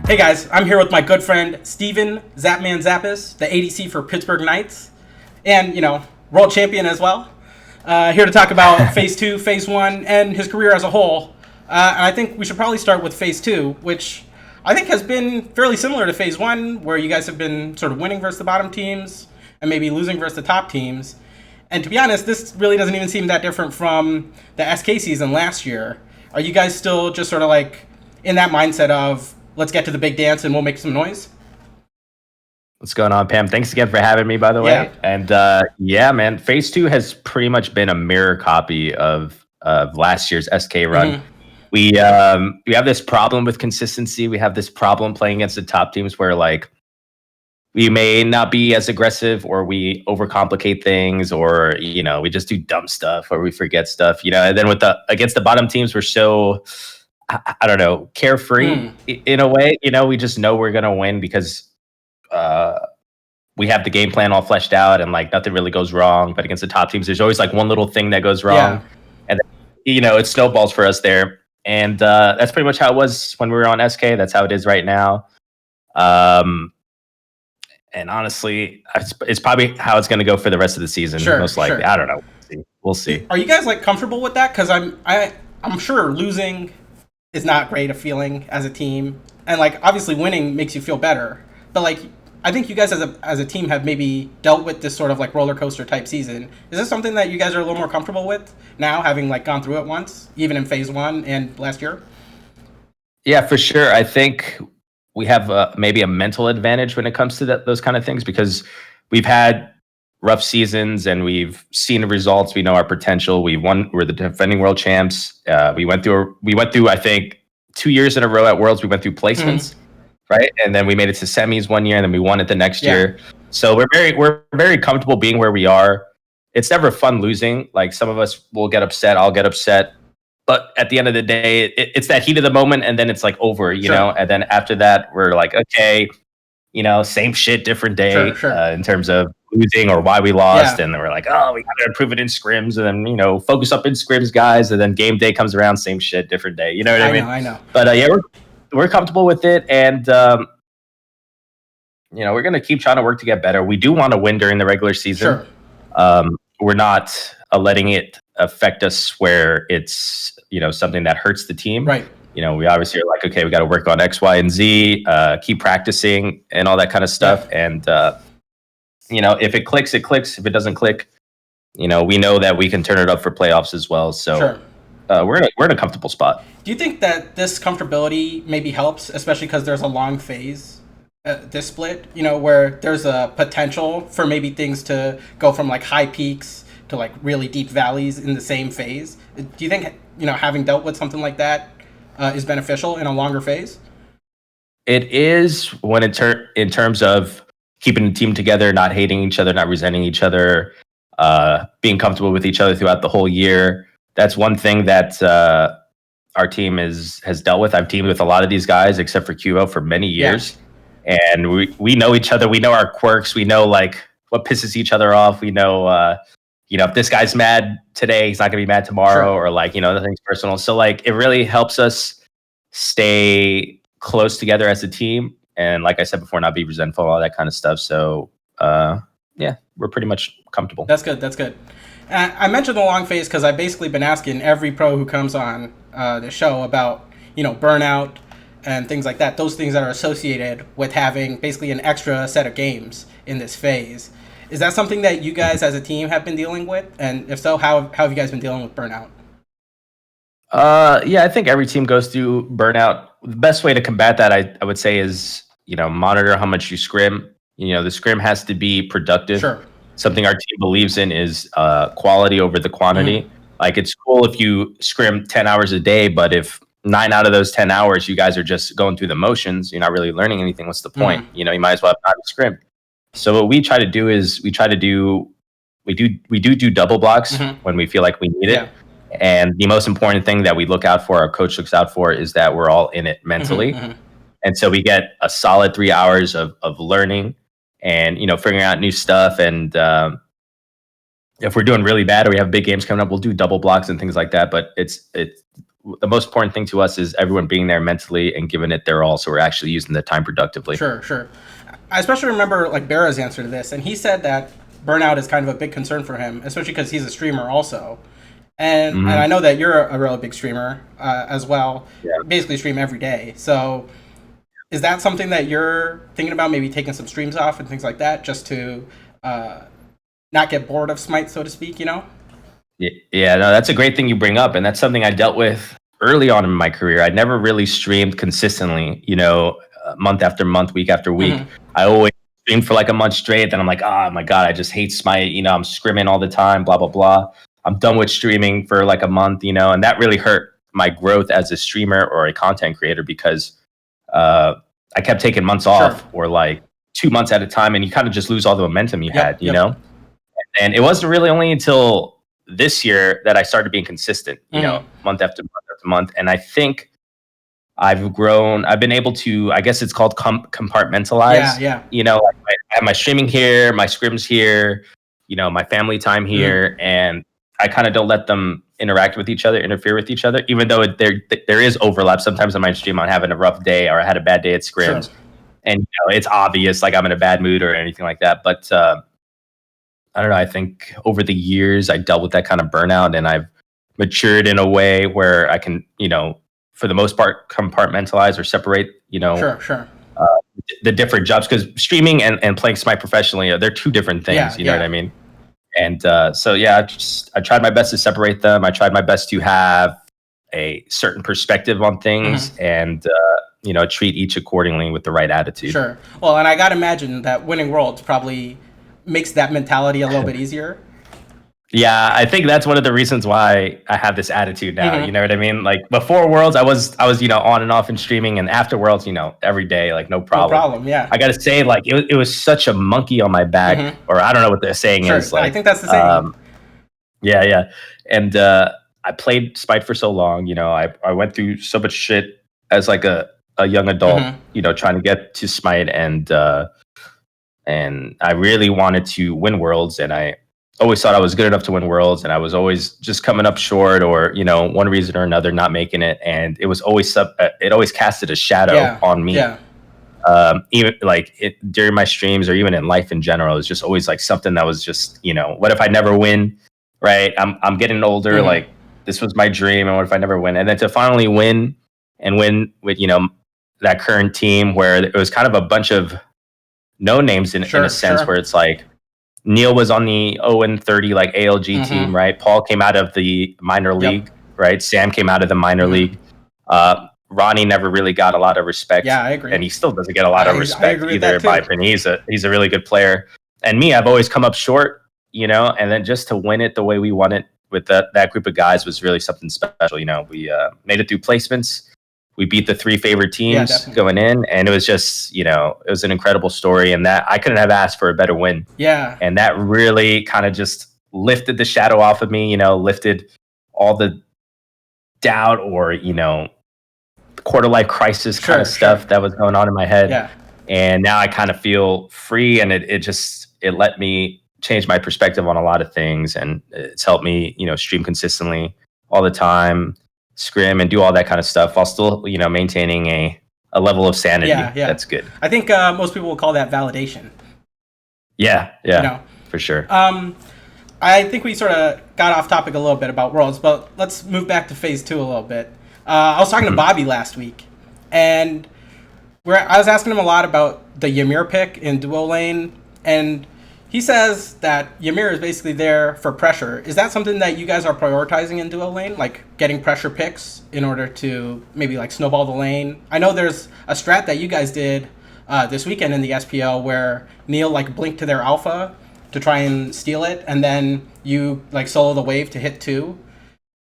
Hey guys, I'm here with my good friend Steven Zapman Zappis, the ADC for Pittsburgh Knights, and world champion as well. Here to talk about Phase 2, Phase 1, and his career as a whole. And I think we should probably start with Phase 2, which I think has been fairly similar to Phase 1, where you guys have been sort of winning versus the bottom teams and maybe losing versus the top teams. And to be honest, this really doesn't even seem that different from the SK season last year. Are you guys still just sort of like in that mindset of let's get to the big dance and we'll make some noise? What's going on, Pam? Thanks again for having me, by the way. Yeah. And yeah, man, Phase 2 has pretty much been a mirror copy of last year's SK run. Mm-hmm. We have this problem with consistency. We have this problem playing against the top teams where like we may not be as aggressive, or we overcomplicate things, or we just do dumb stuff, or we forget stuff. And then against the bottom teams, we're so I don't know, carefree in a way. We just know we're gonna win because we have the game plan all fleshed out, and like nothing really goes wrong. But against the top teams, there's always like one little thing that goes wrong, and it snowballs for us there. And that's pretty much how it was when we were on SK. That's how it is right now. And honestly, it's probably how it's going to go for the rest of the season. Most likely. Sure. I don't know. We'll see. Are you guys like comfortable with that? Because I'm sure losing is not great a feeling as a team, and like obviously winning makes you feel better. But like I think you guys as a team have maybe dealt with this sort of like roller coaster type season. Is this something that you guys are a little more comfortable with now, having like gone through it once, even in Phase 1 and last year? Yeah, for sure. I think we have maybe a mental advantage when it comes to those kind of things, because we've had rough seasons and we've seen the results. We know our potential. We're the defending world champs. We went through I think 2 years in a row at Worlds. We went through placements, right? And then we made it to semis one year, and then we won it the next year. So we're very comfortable being where we are. It's never fun losing. Like some of us will get upset. I'll get upset. But at the end of the day, it's that heat of the moment, and then it's like over, you know? And then after that, we're like, okay, same shit, different day in terms of losing or why we lost. And then we're like, oh, we got to improve it in scrims, and then, focus up in scrims, guys. And then game day comes around, same shit, different day. You know what I mean? I know. But yeah, we're comfortable with it. And, we're going to keep trying to work to get better. We do want to win during the regular season. We're not letting it affect us where it's, something that hurts the team. Right. We obviously are like, okay, we got to work on X, Y, and Z, keep practicing and all that kind of stuff. And, if it clicks, it clicks. If it doesn't click, we know that we can turn it up for playoffs as well. So we're in a comfortable spot. Do you think that this comfortability maybe helps, especially because there's a long phase, this split, where there's a potential for maybe things to go from like high peaks to like really deep valleys in the same phase? Do you think, having dealt with something like that is beneficial in a longer phase? It is when in terms of keeping the team together, not hating each other, not resenting each other, being comfortable with each other throughout the whole year. That's one thing that our team has dealt with. I've teamed with a lot of these guys, except for QO, for many years. And we know each other. We know our quirks. We know like what pisses each other off. We know, if this guy's mad today, he's not going to be mad tomorrow, or like, nothing's personal. So like, it really helps us stay close together as a team. And like I said before, not be resentful, all that kind of stuff. So yeah, we're pretty much comfortable. That's good. I mentioned the long phase because I've basically been asking every pro who comes on the show about, burnout and things like that. Those things that are associated with having basically an extra set of games in this phase. Is that something that you guys as a team have been dealing with? And if so, how have you guys been dealing with burnout? Yeah, I think every team goes through burnout. The best way to combat that, I would say, is, monitor how much you scrim. The scrim has to be productive. Something our team believes in is quality over the quantity. Like, it's cool if you scrim 10 hours a day, but if 9 out of those 10 hours, you guys are just going through the motions, you're not really learning anything. What's the point? You might as well have not scrim. So what we try to do is we do double blocks when we feel like we need it. And the most important thing that we look out for, our coach looks out for, is that we're all in it mentally. And so we get a solid 3 hours of learning and, figuring out new stuff. And if we're doing really bad or we have big games coming up, we'll do double blocks and things like that. But the most important thing to us is everyone being there mentally and giving it their all, so we're actually using the time productively. Sure. I especially remember like Bara's answer to this, and he said that burnout is kind of a big concern for him, especially because he's a streamer also. And I know that you're a really big streamer as well. Yeah. Basically stream every day. So is that something that you're thinking about, maybe taking some streams off and things like that, just to not get bored of Smite, so to speak, you know? Yeah, no, that's a great thing you bring up, and that's something I dealt with early on in my career. I never really streamed consistently, month after month, week after week. I always streamed for like a month straight, then I'm like, oh my god, I just hate Smite. I'm scrimming all the time, blah blah blah. I'm done with streaming for like a month, and that really hurt my growth as a streamer or a content creator because I kept taking months off or like 2 months at a time, and you kind of just lose all the momentum you had, you know. And it wasn't really only until this year that I started being consistent, month after month after month. And I think I've been able to, I guess it's called compartmentalize. Yeah. Like I have my streaming here, my scrims here, my family time here, and I kind of don't let them interact with each other, interfere with each other, even though there is overlap. Sometimes I might stream on having a rough day or I had a bad day at scrims. And it's obvious like I'm in a bad mood or anything like that. But I don't know. I think over the years I dealt with that kind of burnout, and I've matured in a way where I can, for the most part, compartmentalize or separate, the different jobs, because streaming and playing Smite professionally, they're two different things. You know what I mean? And so, yeah, I tried my best to separate them. I tried my best to have a certain perspective on things and, treat each accordingly with the right attitude. Sure. Well, and I got to imagine that winning Worlds probably makes that mentality a little bit easier. Yeah, I think that's one of the reasons why I have this attitude now. You know what I mean? Like before Worlds, I was on and off in streaming, and after Worlds, every day, like no problem. No problem, yeah. I gotta say, like it was such a monkey on my back, or I don't know what the saying is. Like I think that's the saying. Yeah, and I played Smite for so long. I went through so much shit as like a young adult. Trying to get to Smite, and I really wanted to win Worlds, and I always thought I was good enough to win Worlds, and I was always just coming up short, or one reason or another not making it, and it was always it always casted a shadow on me. Even like during my streams or even in life in general, it's just always like something that was just what if I never win? Right? I'm getting older. Like this was my dream, and what if I never win? And then to finally win with that current team where it was kind of a bunch of no names in a sense, where it's like Neil was on the 0-30 like ALG team, right? Paul came out of the minor league, right? Sam came out of the minor league. Ronnie never really got a lot of respect. Yeah, I agree. And he still doesn't get a lot of respect either, in my opinion. He's a really good player. And me, I've always come up short, and then just to win it the way we won it with that group of guys was really something special. We made it through placements. We beat the 3 favorite teams going in, and it was just, it was an incredible story, and that I couldn't have asked for a better win. Yeah. And that really kind of just lifted the shadow off of me, lifted all the doubt or, quarter life crisis kind of stuff that was going on in my head. Yeah. And now I kind of feel free, and it let me change my perspective on a lot of things, and it's helped me, stream consistently all the time, scrim and do all that kind of stuff while still maintaining a level of sanity. That's good. I think most people will call that validation. For sure. I think we sort of got off topic a little bit about Worlds, but let's move back to phase 2 a little bit. I was talking to Bobby last week, and I was asking him a lot about the Ymir pick in duo lane, and he says that Ymir is basically there for pressure. Is that something that you guys are prioritizing in duo lane, like getting pressure picks in order to maybe like snowball the lane? I know there's a strat that you guys did this weekend in the SPL where Neil like blinked to their alpha to try and steal it, and then you like solo the wave to hit 2.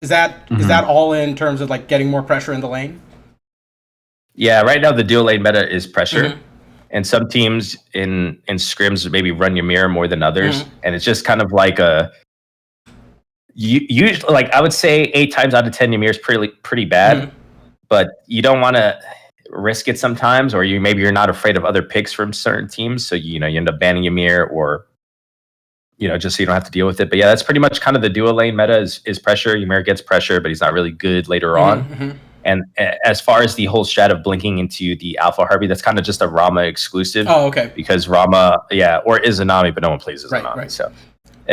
Is that all in terms of like getting more pressure in the lane? Yeah, right now the duo lane meta is pressure. And some teams in scrims maybe run Ymir more than others. And it's just kind of like usually, like I would say 8 times out of 10 Ymir is pretty bad. But you don't want to risk it sometimes, or maybe you're not afraid of other picks from certain teams. So, you end up banning Ymir or just so you don't have to deal with it. But yeah, that's pretty much kind of the dual lane meta is pressure. Ymir gets pressure, but he's not really good later on. And as far as the whole strat of blinking into the Alpha Harpy, that's kind of just a Rama exclusive. Oh, okay. Because Rama, or Izanami, but no one plays Izanami. Right. So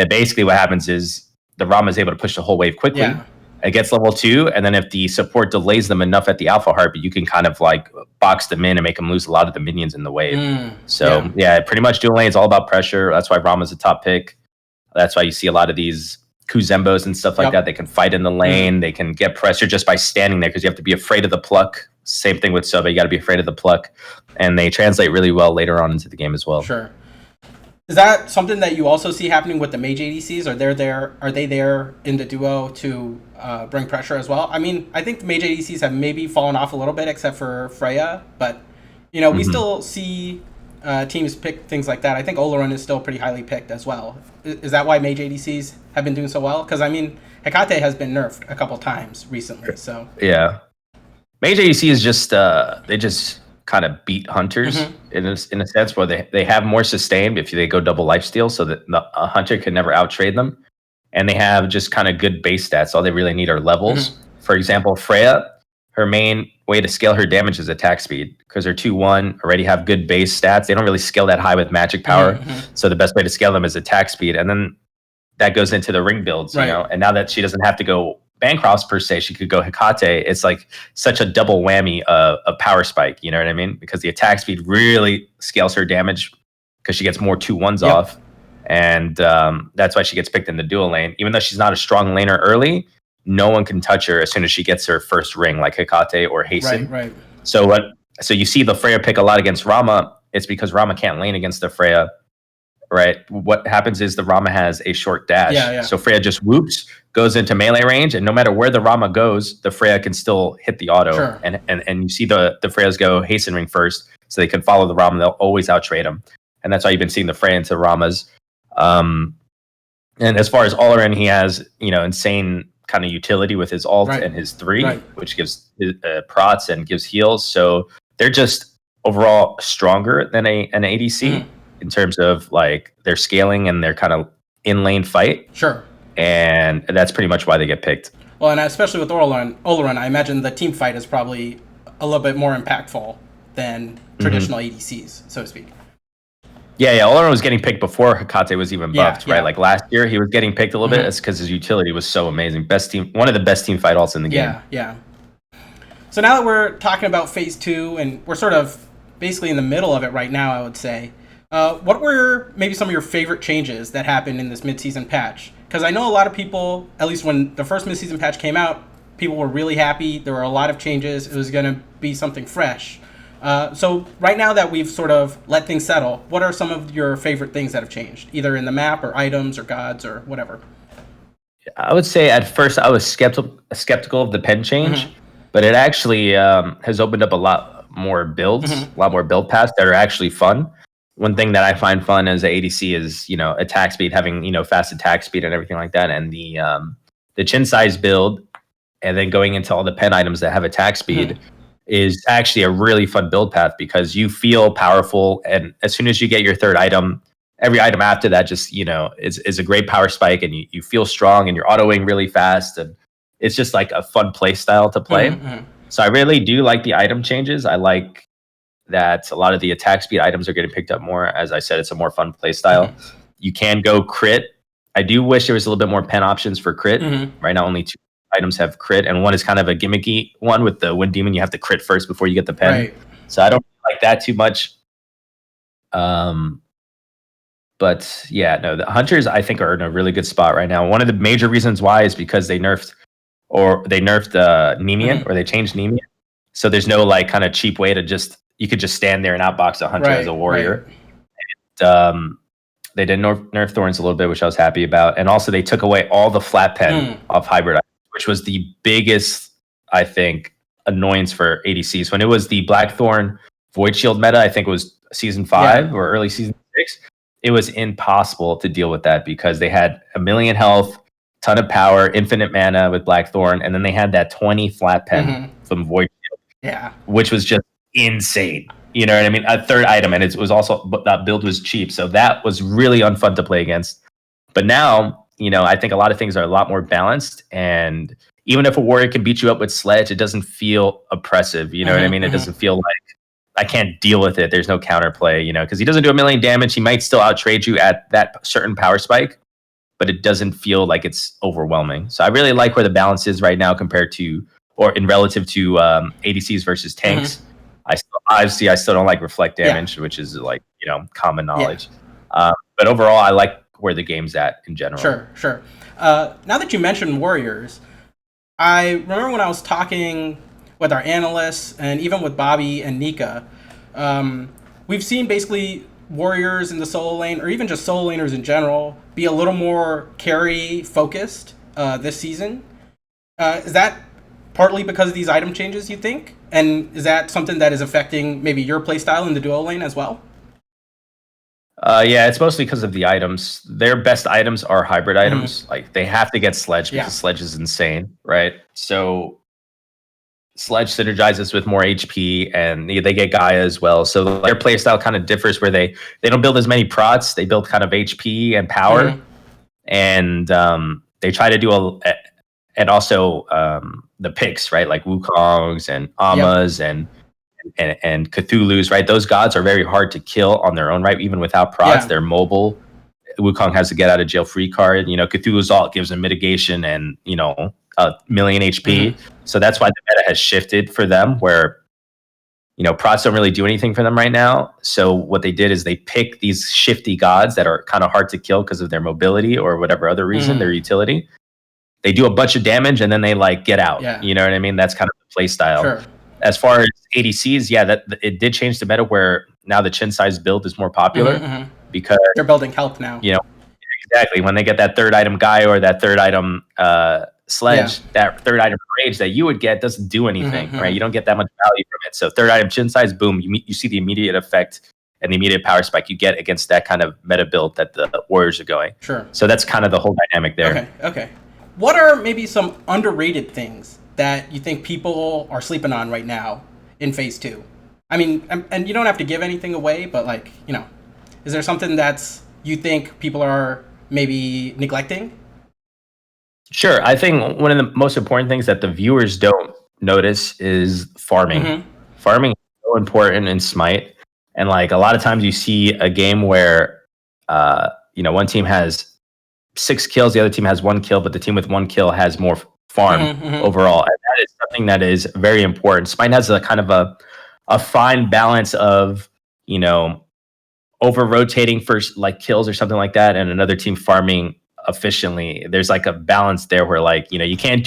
basically what happens is the Rama is able to push the whole wave quickly. Yeah. It gets level 2, and then if the support delays them enough at the Alpha Harpy, you can kind of like box them in and make them lose a lot of the minions in the wave. So pretty much dual lane is all about pressure. That's why Rama's a top pick. That's why you see a lot of these Kuzembos and stuff like that. They can fight in the lane. They can get pressure just by standing there because you have to be afraid of the pluck. Same thing with Soba. You got to be afraid of the pluck. And they translate really well later on into the game as well. Sure. Is that something that you also see happening with the mage ADCs? Are they there in the duo to bring pressure as well? I mean, I think the mage ADCs have maybe fallen off a little bit except for Freya. But, we still see teams pick things like that. I think Oleron is still pretty highly picked as well. Is that why mage ADCs have been doing so well? Because, I mean, Hecate has been nerfed a couple times recently. So yeah. Mage ADC is just, they just kind of beat hunters in a sense where they have more sustain if they go double lifesteal so that a hunter can never outtrade them. And they have just kind of good base stats. All they really need are levels. For example, Freya, her main way to scale her damage is attack speed because her 2-1 already have good base stats. They don't really scale that high with magic power. So the best way to scale them is attack speed. And then that goes into the ring builds, and now that she doesn't have to go Bancrofts per se, she could go Hecate. It's like such a double whammy of power spike, you know what I mean? Because the attack speed really scales her damage because she gets more 2-1s off. And that's why she gets picked in the dual lane. Even though she's not a strong laner early, no one can touch her as soon as she gets her first ring, like Hecate or Hasten. Right. So you see the Freya pick a lot against Rama. It's because Rama can't lane against the Freya, right? What happens is the Rama has a short dash. So Freya just whoops, goes into melee range, and no matter where the Rama goes, the Freya can still hit the auto. And you see the Freyas go Hasten ring first, so they can follow the Rama. They'll always outtrade them. And that's why you've been seeing the Freya into Ramas. And as far as Oleron, he has, insane kind of utility with his ult and his 3, which gives prots and gives heals. So they're just overall stronger than an ADC in terms of like their scaling and their kind of in lane fight. Sure. And that's pretty much why they get picked. Well, and especially with Oleron, I imagine the team fight is probably a little bit more impactful than traditional ADCs, so to speak. Yeah. Oleron was getting picked before Hecate was even buffed, right? Like last year, he was getting picked a little bit. It's because his utility was so amazing. One of the best team fight ults in the game. Yeah. So now that we're talking about Phase 2, and we're sort of basically in the middle of it right now, I would say, what were maybe some of your favorite changes that happened in this mid-season patch? Because I know a lot of people, at least when the first mid-season patch came out, people were really happy. There were a lot of changes. It was going to be something fresh. So right now that we've sort of let things settle, what are some of your favorite things that have changed, either in the map or items or gods or whatever? I would say at first I was skeptical of the pen change, but it actually has opened up a lot more builds, a lot more build paths that are actually fun. One thing that I find fun as an ADC is, attack speed, having, fast attack speed and everything like that. And the chin size build and then going into all the pen items that have attack speed is actually a really fun build path because you feel powerful. And as soon as you get your third item, every item after that just, is a great power spike and you feel strong and you're autoing really fast. And it's just like a fun play style to play. So I really do like the item changes. I like that a lot of the attack speed items are getting picked up more. As I said, it's a more fun play style. You can go crit. I do wish there was a little bit more pen options for crit. Right now, only 2 items have crit, and one is kind of a gimmicky one with the Wind Demon. You have to crit first before you get the pen. So I don't like that too much. But yeah, no, the hunters I think are in a really good spot right now. One of the major reasons why is because they nerfed Nemean, or they changed Nemean. So there's no like kind of cheap way to you could just stand there and outbox a hunter as a warrior. And, they did nerf Thorns a little bit, which I was happy about. And also they took away all the flat pen off hybrid, which was the biggest, I think, annoyance for ADCs. When it was the Blackthorn Void Shield meta, I think it was season 5 or early season 6, it was impossible to deal with that because they had 1 million health, ton of power, infinite mana with Blackthorn, and then they had that 20 flat pen from Void Shield, which was just insane. You know what I mean? A third item, and it was also, but that build was cheap, so that was really unfun to play against. But now, I think a lot of things are a lot more balanced. And even if a warrior can beat you up with Sledge, it doesn't feel oppressive. You know what I mean? It doesn't feel like I can't deal with it. There's no counterplay, because he doesn't do a million damage. He might still outtrade you at that certain power spike, but it doesn't feel like it's overwhelming. So I really like where the balance is right now compared to, or in relative to ADCs versus tanks. I still don't like reflect damage, which is like, common knowledge. But overall, I like where the game's at in general. Sure. Now that you mentioned warriors, I remember when I was talking with our analysts and even with Bobby and Nika, we've seen basically warriors in the solo lane, or even just solo laners in general, be a little more carry focused this season. Is that partly because of these item changes, you think? And is that something that is affecting maybe your playstyle in the duo lane as well? Yeah, it's mostly because of the items. Their best items are hybrid items. Like they have to get Sledge because Sledge is insane, right? So Sledge synergizes with more HP, and they get Gaia as well. So their playstyle kind of differs, where they don't build as many prots. They build kind of HP and power, and they try to do and also the picks, right? Like Wukongs and Amas and Cthulhu's, right? Those gods are very hard to kill on their own, right? Even without prots, they're mobile. Wukong has a get out of jail free card. Cthulhu's ult gives him mitigation and, a million HP. So that's why the meta has shifted for them, where, prots don't really do anything for them right now. So what they did is they pick these shifty gods that are kind of hard to kill because of their mobility or whatever other reason, their utility. They do a bunch of damage and then they like get out. You know what I mean? That's kind of the play style. As far as ADCs, that it did change the meta, where now the chin size build is more popular because they're building health now. Exactly. When they get that third item Gaia or that third item Sledge, that third item Rage that you would get doesn't do anything, right? You don't get that much value from it. So third item chin size, boom, you see the immediate effect and the immediate power spike you get against that kind of meta build that the Warriors are going. So that's kind of the whole dynamic there. Okay. What are maybe some underrated things that you think people are sleeping on right now in Phase 2? I mean, and you don't have to give anything away, but like, is there something that's you think people are maybe neglecting? Sure. I think one of the most important things that the viewers don't notice is farming. Farming is so important in Smite. And like a lot of times you see a game where, one team has 6 kills, the other team has 1 kill, but the team with 1 kill has more farm overall. And that is something that is very important. Smite has a kind of a fine balance of, over rotating for like kills or something like that, and another team farming efficiently. There's like a balance there where like, you can't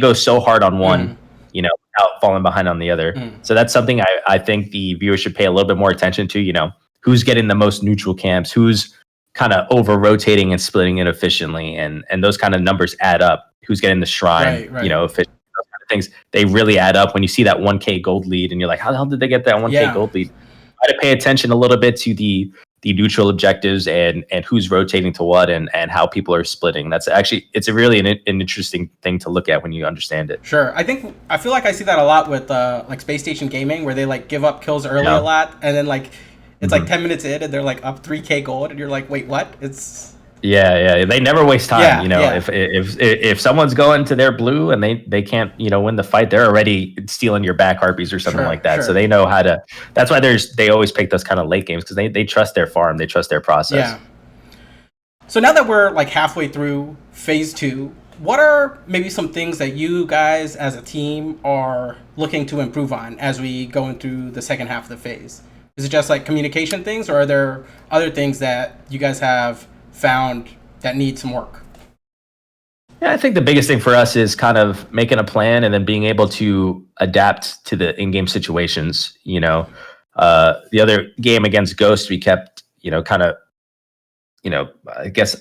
go so hard on one, without falling behind on the other. So that's something I think the viewers should pay a little bit more attention to, who's getting the most neutral camps, who's kind of over rotating and splitting it efficiently, and those kind of numbers add up. Who's getting the shrine, efficient, those kind of things, they really add up when you see that 1K gold lead and you're like, how the hell did they get that 1K gold lead? Try to pay attention a little bit to the neutral objectives and who's rotating to what and how people are splitting. That's actually, it's a really an interesting thing to look at when you understand it. Sure. I feel like I see that a lot with like Space Station Gaming, where they like give up kills early a lot, and then like it's like 10 minutes in and they're like up 3K gold and you're like, wait, what? It's they never waste time. If someone's going to their blue and they can't win the fight, they're already stealing your back harpies or something like that. So they know how to. That's why they always pick those kind of late games, because they trust their farm, they trust their process. So now that we're like halfway through Phase 2, what are maybe some things that you guys as a team are looking to improve on as we go into the second half of the phase? Is it just like communication things, or are there other things that you guys have found that need some work? Yeah, I think the biggest thing for us is kind of making a plan and then being able to adapt to the in-game situations. The other game against Ghost, we kept, I guess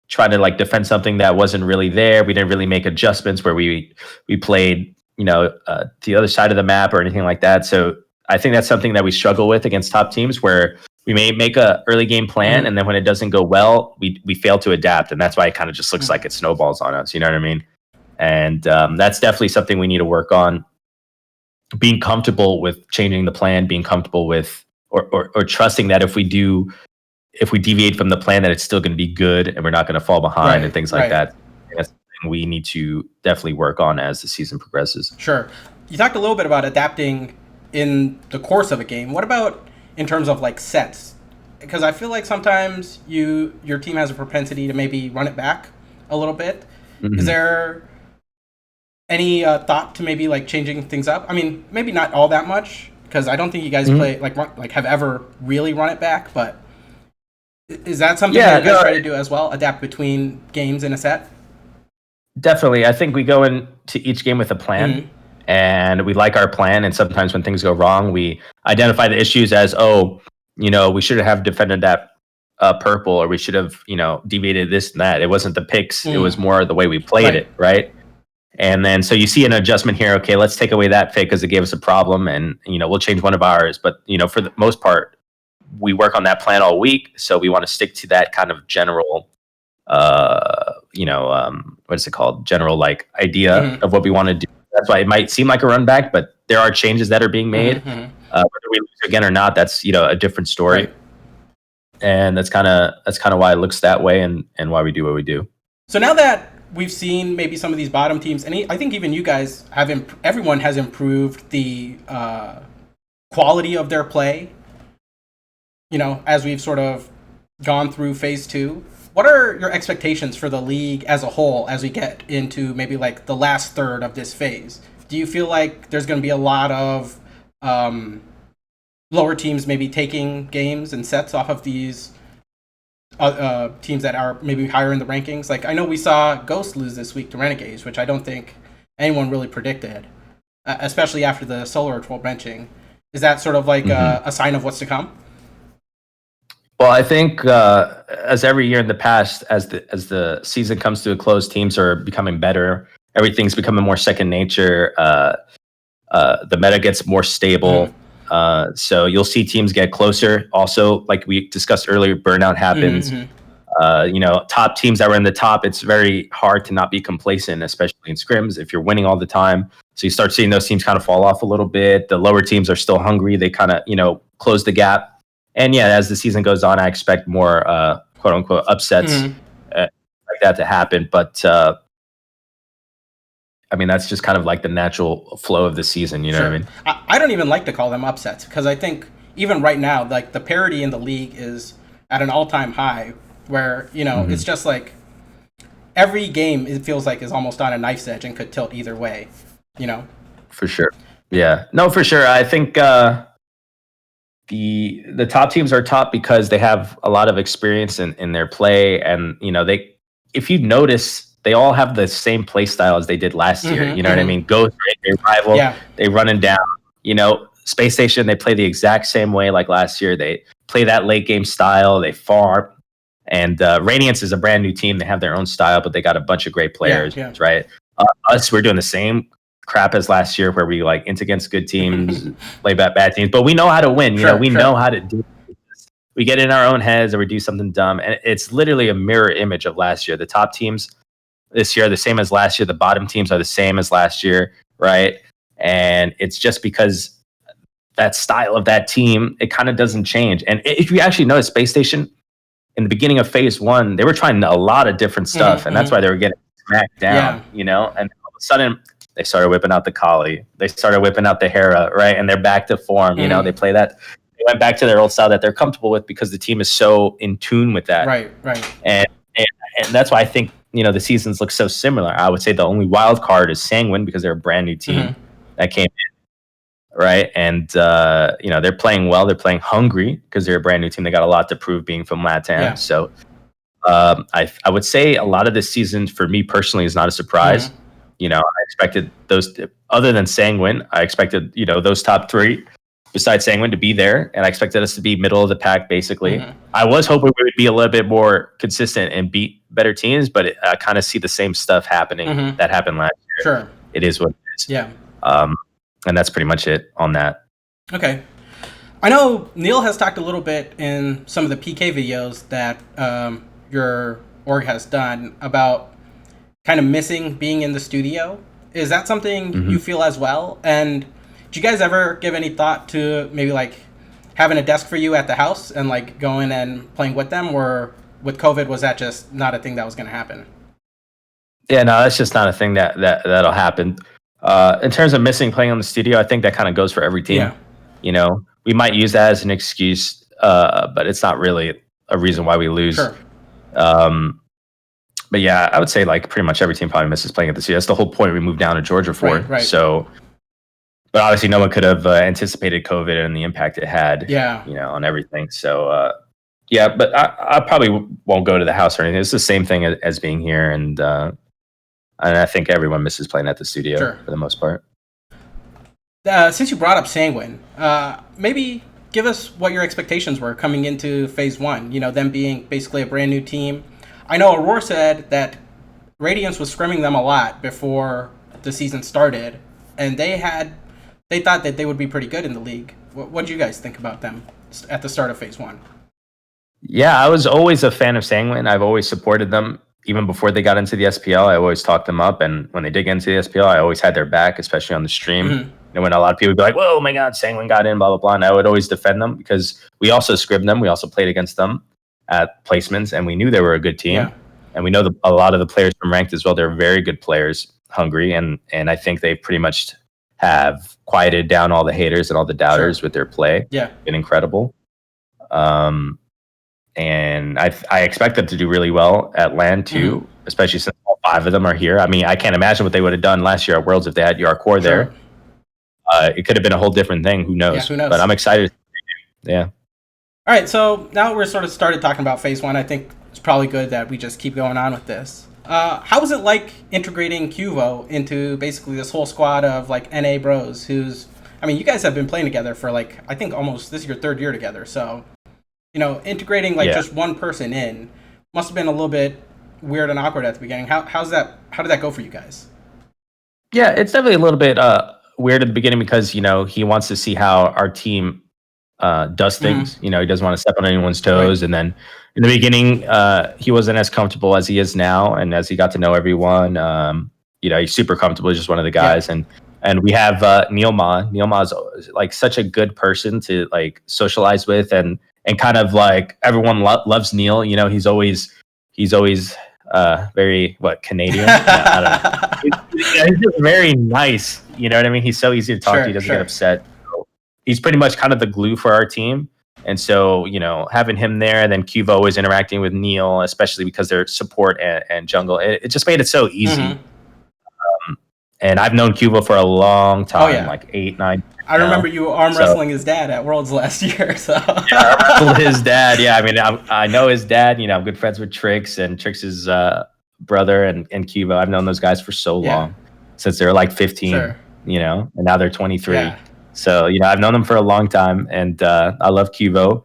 trying to like defend something that wasn't really there. We didn't really make adjustments where we played, the other side of the map or anything like that. So I think that's something that we struggle with against top teams, where we may make a early game plan, and then when it doesn't go well, we fail to adapt, and that's why it kind of just looks like it snowballs on us. You know what I mean? And that's definitely something we need to work on. Being comfortable with changing the plan, being comfortable with or trusting that if we do if we deviate from the plan, that it's still going to be good and we're not going to fall behind and things like that. That's something we need to definitely work on as the season progresses. Sure. You talked a little bit about adapting in the course of a game. What about in terms of like sets? Because I feel like sometimes your team has a propensity to maybe run it back a little bit. Mm-hmm. Is there any thought to maybe like changing things up? I mean, maybe not all that much, because I don't think you guys play like have ever really run it back. But is that something that you guys try to do as well? Adapt between games in a set? Definitely. I think we go into each game with a plan, and we like our plan. And sometimes when things go wrong, we identify the issues as, we should have defended that purple, or we should have, deviated this and that. It wasn't the picks. It was more the way we played it, right? And then so you see an adjustment here. Okay, let's take away that pick because it gave us a problem, and we'll change one of ours. But for the most part, we work on that plan all week. So we want to stick to that kind of general, what is it called? General like idea of what we want to do. That's why it might seem like a run back, but there are changes that are being made. Whether we lose again or not, that's a different story. Right. And that's kind of why it looks that way, and why we do what we do. So now that we've seen maybe some of these bottom teams, and I think even you guys everyone has improved the quality of their play. As we've sort of gone through phase 2. What are your expectations for the league as a whole as we get into maybe like the last third of this phase? Do you feel like there's going to be a lot of lower teams maybe taking games and sets off of these teams that are maybe higher in the rankings? Like, I know we saw Ghost lose this week to Renegades, which I don't think anyone really predicted, especially after the Solar Troll benching. Is that sort of like a sign of what's to come? Well, I think as every year in the past, as the season comes to a close, teams are becoming better. Everything's becoming more second nature. The meta gets more stable. So you'll see teams get closer. Also, like we discussed earlier, burnout happens. Top teams that were in the top, it's very hard to not be complacent, especially in scrims if you're winning all the time. So you start seeing those teams kind of fall off a little bit. The lower teams are still hungry. They kind of, close the gap. And yeah, as the season goes on, I expect more quote unquote upsets like that to happen. But I mean, that's just kind of like the natural flow of the season. You know what I mean? I don't even like to call them upsets, because I think even right now, like the parity in the league is at an all-time high, where it's just like every game it feels like is almost on a knife's edge and could tilt either way. For sure. Yeah. No, for sure. I think the top teams are top because they have a lot of experience in their play, and if you notice, they all have the same play style as they did last year. You know what I mean? Ghost, they rival, they running down. Space Station, they play the exact same way like last year. They play that late game style. They farm, and Radiance is a brand new team. They have their own style, but they got a bunch of great players, right? Us, we're doing the same crap as last year, where we like int against good teams, play bad teams, but we know how to win. We know how to do this. We get in our own heads or we do something dumb, and it's literally a mirror image of last year. The top teams this year are the same as last year. The bottom teams are the same as last year, right? And it's just because that style of that team, it kind of doesn't change. And if you actually notice, Space Station in the beginning of phase 1, they were trying a lot of different stuff, and that's why they were getting smacked down. And all of a sudden they started whipping out the Kali. They started whipping out the Hera, right? And they're back to form. They play that. They went back to their old style that they're comfortable with because the team is so in tune with that. Right. And that's why I think, the seasons look so similar. I would say the only wild card is Sanguine, because they're a brand new team that came in, right? And, they're playing well. They're playing hungry because they're a brand new team. They got a lot to prove being from LATAM. Yeah. So I would say a lot of this season for me personally is not a surprise. I expected those, other than Sanguine, I expected, those top 3 besides Sanguine to be there. And I expected us to be middle of the pack, basically. I was hoping we would be a little bit more consistent and beat better teams, but I kind of see the same stuff happening that happened last year. Sure. It is what it is. Yeah. And that's pretty much it on that. Okay. I know Neil has talked a little bit in some of the PK videos that your org has done about kind of missing being in the studio. Is that something you feel as well? And do you guys ever give any thought to maybe like having a desk for you at the house and like going and playing with them, or with COVID was that just not a thing that was going to happen? Yeah, no, that's just not a thing that'll happen. In terms of missing playing on the studio, I think that kind of goes for every team. Yeah, You know, we might use that as an excuse, but it's not really a reason why we lose. sure. Um, but yeah, I would say like pretty much every team probably misses playing at the studio. That's the whole point we moved down to Georgia for. Right. So, but obviously, no one could have anticipated COVID and the impact it had. Yeah. On everything. So, yeah, but I probably won't go to the house or anything. It's the same thing as being here, and I think everyone misses playing at the studio Sure. for the most part. Since you brought up Sanguine, maybe give us what your expectations were coming into Phase 1, them being basically a brand new team. I know Aurora said that Radiance was scrimming them a lot before the season started, and they thought that they would be pretty good in the league. What do you guys think about them at the start of Phase 1? Yeah, I was always a fan of Sanguine. I've always supported them. Even before they got into the SPL, I always talked them up. And when they did get into the SPL, I always had their back, especially on the stream. Mm-hmm. When a lot of people would be like, "Whoa, my God, Sanguine got in," blah, blah, blah. And I would always defend them because we also scribbed them. We also played against them at placements, and we knew they were a good team. Yeah. And we know a lot of the players from ranked as well. They're very good players, hungry. And I think they pretty much have quieted down all the haters and all the doubters with their play. Yeah. Been incredible. And I expect them to do really well at LAN too, especially since all 5 of them are here. I mean, I can't imagine what they would have done last year at Worlds if they had your core there. It could have been a whole different thing. Who knows? Yeah, who knows? But I'm excited. Yeah. All right, so now we're sort of started talking about Phase 1. I think it's probably good that we just keep going on with this. How was it like integrating Cuvo into basically this whole squad of like NA bros you guys have been playing together for like, I think almost this is your 3rd year together. So, integrating just one person in must have been a little bit weird and awkward at the beginning. How did that go for you guys? Yeah, it's definitely a little bit weird at the beginning because, he wants to see how our team does things. He doesn't want to step on anyone's toes. Right. And then in the beginning, he wasn't as comfortable as he is now. And as he got to know everyone, he's super comfortable. He's just one of the guys. Yeah. And we have Neil Ma. Neil Ma is like such a good person to like socialize with and kind of like everyone loves Neil. He's always very Canadian. I don't know. He's just very nice. You know what I mean? He's so easy to talk to. He doesn't get upset. So he's pretty much kind of the glue for our team. And so, having him there and then Cuvo always interacting with Neil, especially because they're support and jungle, it just made it so easy. Mm-hmm. And I've known Cuvo for a long time, like 8, 9. I remember you arm wrestling his dad at Worlds last year. So yeah, I wrestled his dad. Yeah, I mean, I know his dad. I'm good friends with Trix, and Trix's brother and Cuvo. I've known those guys for so long, since they were like 15. Sure. And now they're 23. Yeah. So I've known them for a long time, and I love Cuvo.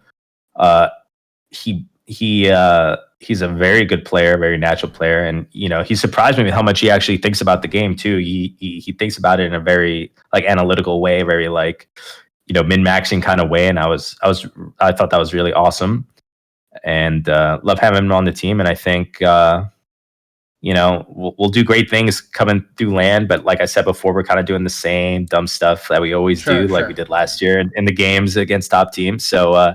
He's a very good player, very natural player, and he surprised me with how much he actually thinks about the game too. He thinks about it in a very like analytical way, very like min-maxing kind of way, and I thought that was really awesome, and love having him on the team. And I think we'll do great things coming through LAN, but like I said before, we're kind of doing the same dumb stuff that we always do, like we did last year in the games against top teams. So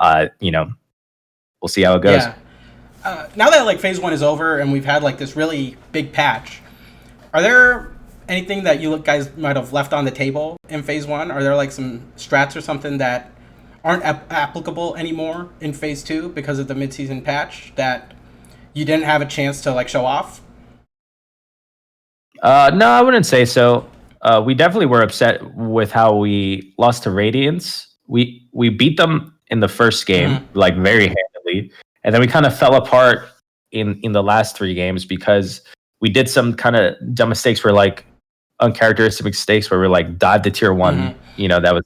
we'll see how it goes. Yeah. Now that like Phase 1 is over and we've had like this really big patch, are there anything that you guys might have left on the table in Phase 1? Are there like some strats or something that aren't applicable anymore in Phase 2 because of the mid-season patch that you didn't have a chance to like show off? No, I wouldn't say so. We definitely were upset with how we lost to Radiance. We beat them in the first game, like very handily. And then we kind of fell apart in the last 3 games because we did some kind of dumb mistakes where like uncharacteristic mistakes where we're like dive to tier 1, that was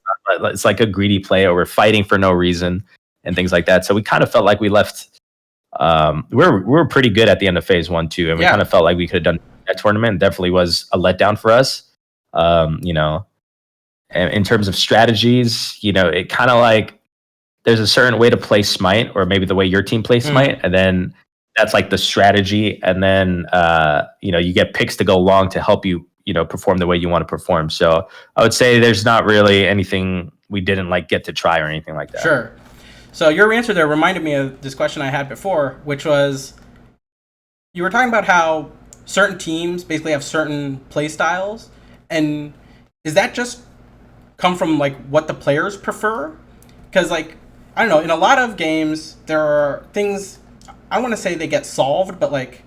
it's like a greedy play or we're fighting for no reason and things like that. So we kind of felt like we left. We were pretty good at the end of Phase 1 too, and we kind of felt like we could have done that tournament. It definitely was a letdown for us. And in terms of strategies, it kind of like there's a certain way to play Smite, or maybe the way your team plays Smite, and then that's like the strategy. And then you get picks to go long to help you perform the way you want to perform. So I would say there's not really anything we didn't like get to try or anything like that. Sure. So your answer there reminded me of this question I had before, which was you were talking about how certain teams basically have certain play styles, and is that just come from like what the players prefer? Because like I don't know, in a lot of games there are things I want to say they get solved, but like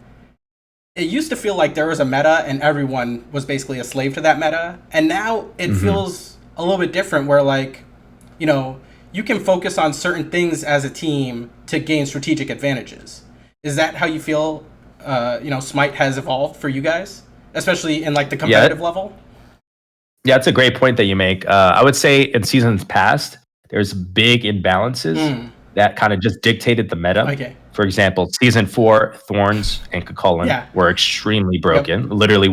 it used to feel like there was a meta and everyone was basically a slave to that meta, and now it feels a little bit different where like you can focus on certain things as a team to gain strategic advantages. Is that how you feel Smite has evolved for you guys, especially in like the competitive level? Yeah, that's a great point that you make. I would say in seasons past, there's big imbalances that kind of just dictated the meta. Okay. For example, season 4, Thorns and Kukulkan were extremely broken. Yep. Benji literally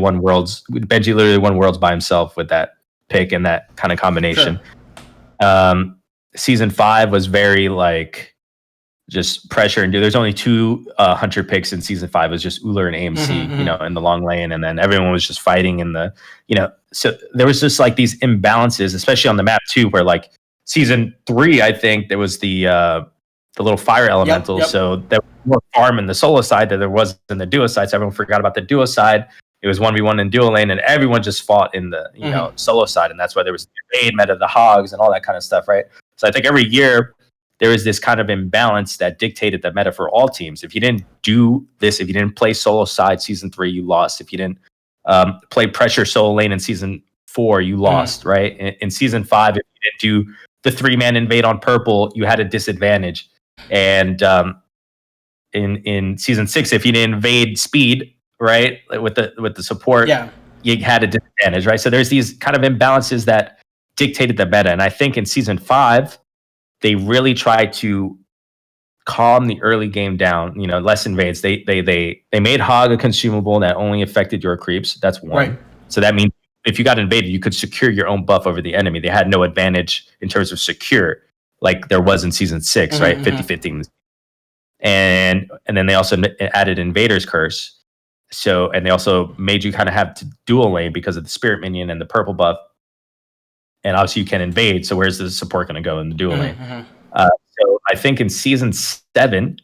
won worlds by himself with that pick and that kind of combination. Sure. Season 5 was very like just pressure and there's only 2 hunter picks in season 5. It was just Uller and AMC, in the long lane, and then everyone was just fighting in the, so there was just like these imbalances, especially on the map too, where like season 3, I think there was the little fire elemental. Yep. So there was more farm in the solo side than there was in the duo side. So everyone forgot about the duo side. It was 1v1 in duo lane, and everyone just fought in the solo side, and that's why there was the invade meta, the hogs, and all that kind of stuff, right? So I think every year there is this kind of imbalance that dictated the meta for all teams. If you didn't do this, if you didn't play solo side season 3, you lost. If you didn't play pressure solo lane in season 4, you lost, right? In season 5, if you didn't do the 3-man invade on purple, you had a disadvantage. And in season 6, if you didn't invade speed, right, with the support, you had a disadvantage, right? So there's these kind of imbalances that dictated the meta. And I think in season 5, they really tried to calm the early game down, less invades. They made Hog a consumable that only affected your creeps. That's one. Right. So that means if you got invaded, you could secure your own buff over the enemy. They had no advantage in terms of secure, like there was in season 6, right? 50-50. And then they also added Invader's Curse. So, and they also made you kind of have to dual lane because of the Spirit Minion and the purple buff. And obviously you can invade. So where's the support going to go in the dual lane? So I think in season 7,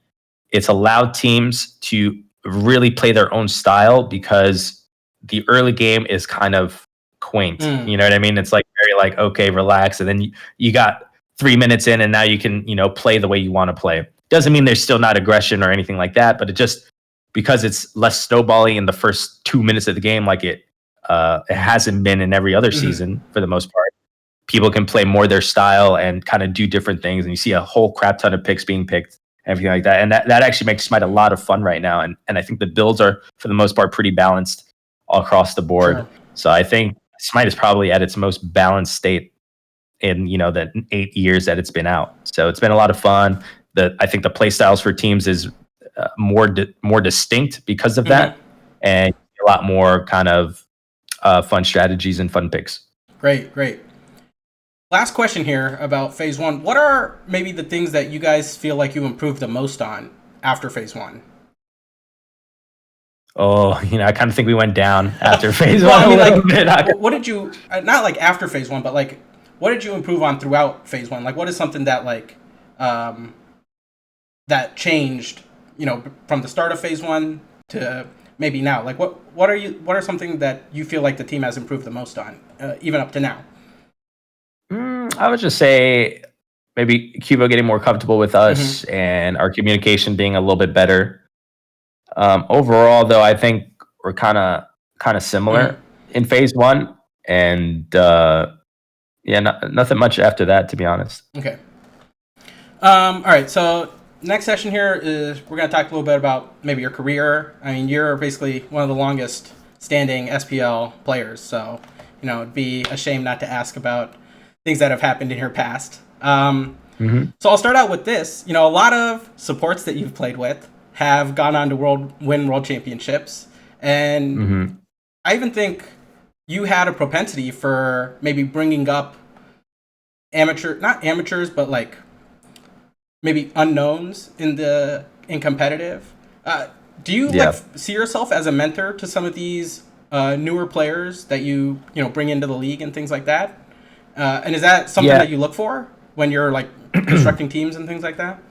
it's allowed teams to really play their own style because the early game is kind of quaint. You know what I mean? It's like very like, okay, relax. And then you got 3 minutes in and now you can, play the way you want to play. Doesn't mean there's still not aggression or anything like that, but it just, because it's less snowballing in the first 2 minutes of the game, like it hasn't been in every other season for the most part. People can play more their style and kind of do different things. And you see a whole crap ton of picks being picked, everything like that. And that actually makes Smite a lot of fun right now. And I think the builds are, for the most part, pretty balanced all across the board. Sure. So I think Smite is probably at its most balanced state in, the 8 years that it's been out. So it's been a lot of fun. I think the play styles for teams is more distinct because of that. And a lot more kind of fun strategies and fun picks. Great. Last question here about phase 1. What are maybe the things that you guys feel like you improved the most on after phase 1? Oh, I kind of think we went down after phase 1 a little bit. What did you, not like after phase 1, but like, what did you improve on throughout phase 1? Like, what is something that like, that changed, from the start of phase 1 to maybe now? Like, what are something that you feel like the team has improved the most on, even up to now? I would just say maybe Cubo getting more comfortable with us and our communication being a little bit better. Overall, though, I think we're kind of similar in phase 1, and nothing much after that, to be honest. Okay. All right. So next session here is we're going to talk a little bit about maybe your career. I mean, you're basically one of the longest standing SPL players, so it'd be a shame not to ask about things that have happened in your past. So I'll start out with this. A lot of supports that you've played with have gone on to win world championships, and I even think you had a propensity for maybe bringing up not amateurs, but like maybe unknowns in competitive. Do you see yourself as a mentor to some of these newer players that you bring into the league and things like that? And is that something that you look for when you're like constructing teams and things like that?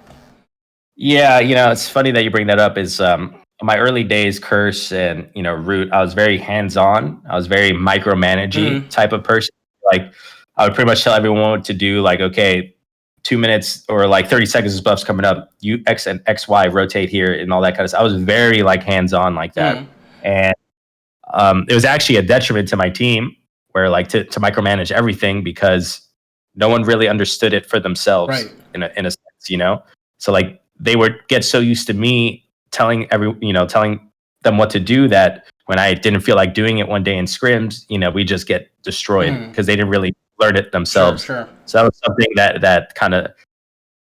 Yeah, it's funny that you bring that up. Is my early days, Curse and Root, I was very hands on. I was very micromanaging type of person. Like I would pretty much tell everyone what to do. Like, okay, 2 minutes or like 30 seconds of buffs coming up. You X and XY rotate here and all that kind of stuff. I was very like hands on like that, and it was actually a detriment to my team where like to micromanage everything because no one really understood it for themselves Right. in a sense. So like they would get so used to me telling telling them what to do that when I didn't feel like doing it one day in scrims, we just get destroyed because they didn't really learn it themselves. Sure. So that was something that kind of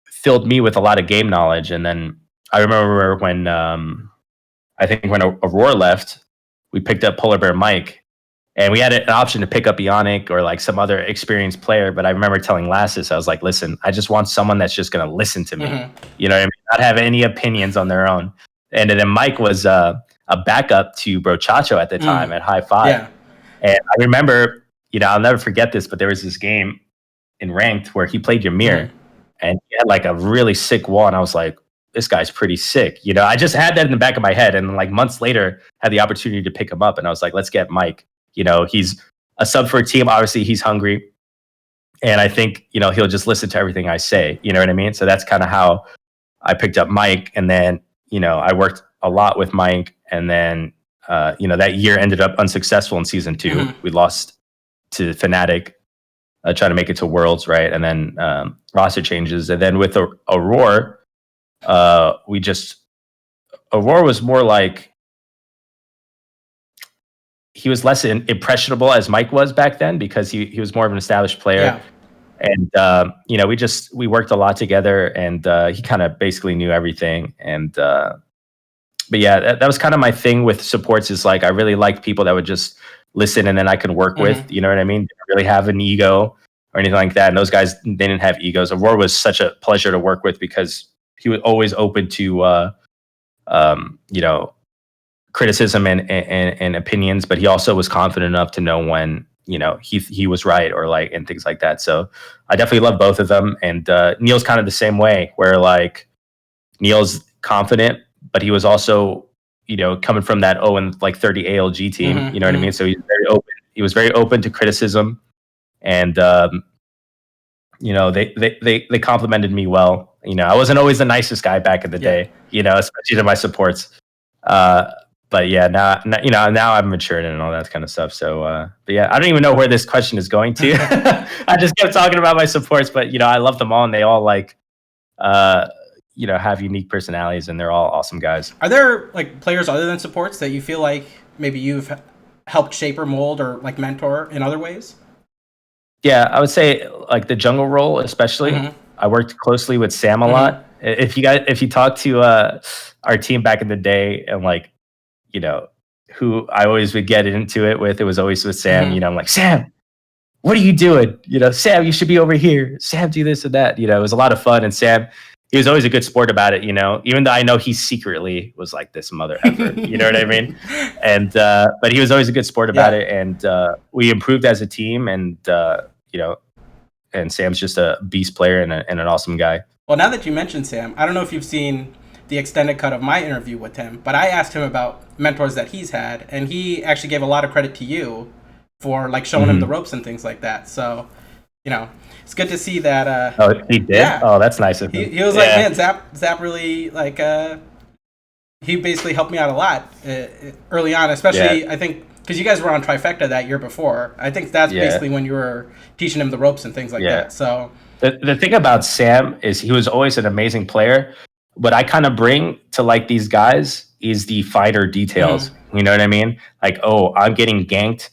filled me with a lot of game knowledge. And then I remember when I think when Aurora left, we picked up Polar Bear Mike, and we had an option to pick up Ionic or like some other experienced player. But I remember telling Lassus, I was like, listen, I just want someone that's just going to listen to me. You know what I mean? Not have any opinions on their own. And then Mike was a backup to Brochacho at the time at High Five. Yeah. And I remember, I'll never forget this, but there was this game in ranked where he played Ymir and he had like a really sick wall. And I was like, this guy's pretty sick. I just had that in the back of my head. And like months later, had the opportunity to pick him up. And I was like, let's get Mike. He's a sub for a team. Obviously, he's hungry. And I think, he'll just listen to everything I say. You know what I mean? So that's kind of how I picked up Mike. And then, I worked a lot with Mike. And then, that year ended up unsuccessful in season 2. We lost to Fnatic, trying to make it to Worlds, right? And then roster changes. And then with Aurora, Aurora was more like, he was less impressionable as Mike was back then because he was more of an established player. And, we worked a lot together and he kind of basically knew everything. And, but yeah, that was kind of my thing with supports is like, I really liked people that would just listen and then I could work with, you know what I mean? Didn't really have an ego or anything like that. And those guys, they didn't have egos. Aurora was such a pleasure to work with because he was always open to, criticism and opinions, but he also was confident enough to know when he was right or like and things like that. So I definitely love both of them. And Neil's kind of the same way, where like Neil's confident, but he was also coming from that 0-30 ALG team. You know what I mean? So he's very open. He was very open to criticism, and they complimented me well. I wasn't always the nicest guy back in the day. Especially to my supports. But yeah, now I'm matured and all that kind of stuff. So, but yeah, I don't even know where this question is going to. I just kept talking about my supports, but I love them all, and they all like, have unique personalities, and they're all awesome guys. Are there like players other than supports that you feel like maybe you've helped shape or mold or like mentor in other ways? Yeah, I would say like the jungle role, especially. I worked closely with Sam a lot. If you talk to our team back in the day and like, who I always would get into it with, it was always with Sam. I'm like, Sam, what are you doing? Sam, you should be over here. Sam, do this and that. It was a lot of fun. And Sam, he was always a good sport about it, even though I know he secretly was like this mother effer, you know what I mean? And, but he was always a good sport about it. And we improved as a team, and, and Sam's just a beast player and an awesome guy. Well, now that you mentioned Sam, I don't know if you've seen the extended cut of my interview with him, but I asked him about mentors that he's had, and he actually gave a lot of credit to you for like showing him the ropes and things like that. So, it's good to see that. Oh, he did? Yeah. Oh, that's nice of him. He was like, man, Zap really like. He basically helped me out a lot early on, especially I think because you guys were on Trifecta that year before. I think that's basically when you were teaching him the ropes and things like that. So the thing about Sam is he was always an amazing player. What I kind of bring to like these guys is the finer details. You know what I mean? Like, oh, I'm getting ganked.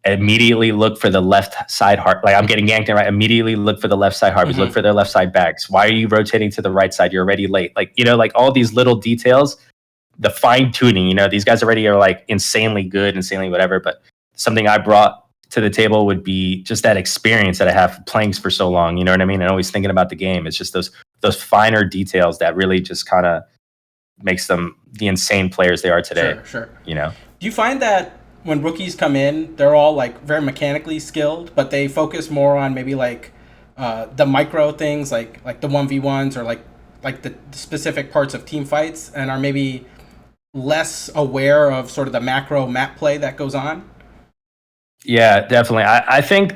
Immediately look for the left side heart. Like I'm getting yanked and right. Immediately look for the left side harpies. Look for their left side backs. Why are you rotating to the right side? You're already late. Like, like all these little details, the fine tuning, these guys already are like insanely good, insanely whatever. But something I brought to the table would be just that experience that I have playing for so long. You know what I mean? And always thinking about the game. It's just those finer details that really just kind of makes them the insane players they are today. Sure. Do you find that when rookies come in, they're all like very mechanically skilled, but they focus more on maybe like the micro things, like the 1v1s or like the specific parts of team fights, and are maybe less aware of sort of the macro map play that goes on. Yeah, definitely. I think,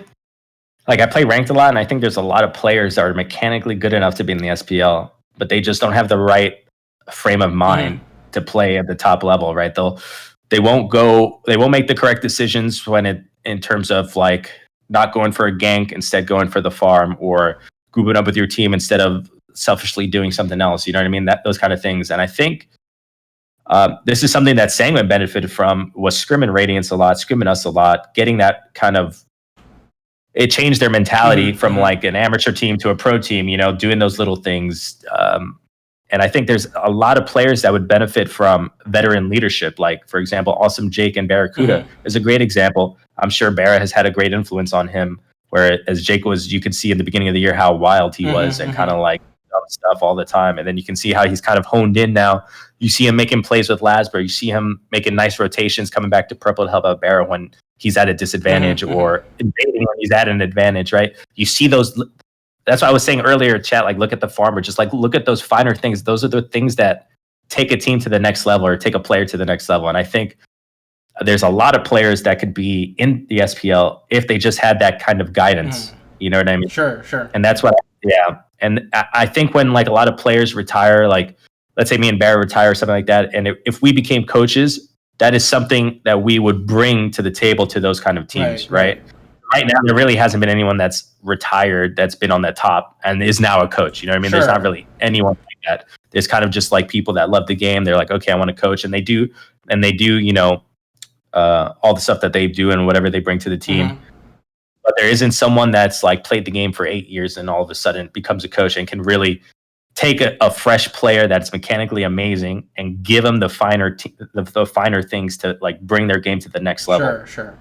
like, I play ranked a lot, and I think there's a lot of players that are mechanically good enough to be in the SPL, but they just don't have the right frame of mind to play at the top level, right? They won't make the correct decisions in terms of like not going for a gank, instead going for the farm, or grouping up with your team instead of selfishly doing something else. You know what I mean? Those kind of things. And I think this is something that Sanguine benefited from, was scrimming Radiance a lot, scrimming us a lot, getting that kind of, it changed their mentality from like an amateur team to a pro team, you know, doing those little things. And I think there's a lot of players that would benefit from veteran leadership. Like, for example, Awesome Jake and Barracuda is a great example. I'm sure Barra has had a great influence on him, whereas Jake was, you could see in the beginning of the year how wild he was and kind of like dumb stuff all the time. And then you can see how he's kind of honed in now. You see him making plays with Lasbury. You see him making nice rotations, coming back to purple to help out Barra when he's at a disadvantage, or invading when he's at an advantage, right? You see those. That's what I was saying earlier, chat. Like, look at the farmer. Just like look at those finer things. Those are the things that take a team to the next level, or take a player to the next level. And I think there's a lot of players that could be in the SPL if they just had that kind of guidance. You know what I mean? Sure. And that's what, yeah. And I think when like a lot of players retire, like let's say me and Barra retire or something like that, and if we became coaches, that is something that we would bring to the table to those kind of teams, right? Right now, there really hasn't been anyone that's retired that's been on that top and is now a coach. You know what I mean? There's not really anyone like that. There's kind of just like people that love the game. They're like, okay, I want to coach, and they do, you know, all the stuff that they do and whatever they bring to the team. But there isn't someone that's like played the game for 8 years and all of a sudden becomes a coach and can really take a fresh player that's mechanically amazing and give them the finer things to like bring their game to the next level. Sure.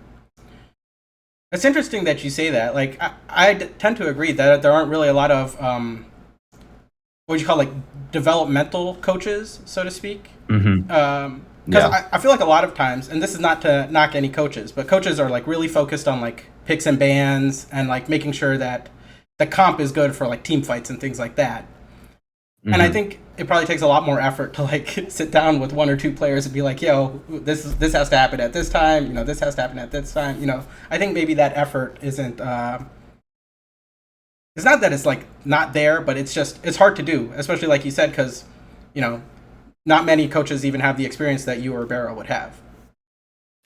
It's interesting that you say that. Like, I tend to agree that there aren't really a lot of what would you call like developmental coaches, so to speak. Because I feel like a lot of times, and this is not to knock any coaches, but coaches are like really focused on like picks and bans and like making sure that the comp is good for like team fights and things like that. And I think it probably takes a lot more effort to like sit down with one or two players and be like, yo, this has to happen at this time, you know, this has to happen at this time, you know. I think maybe that effort isn't it's not that it's like not there, but it's hard to do, especially like you said, because, you know, not many coaches even have the experience that you or Barrow would have.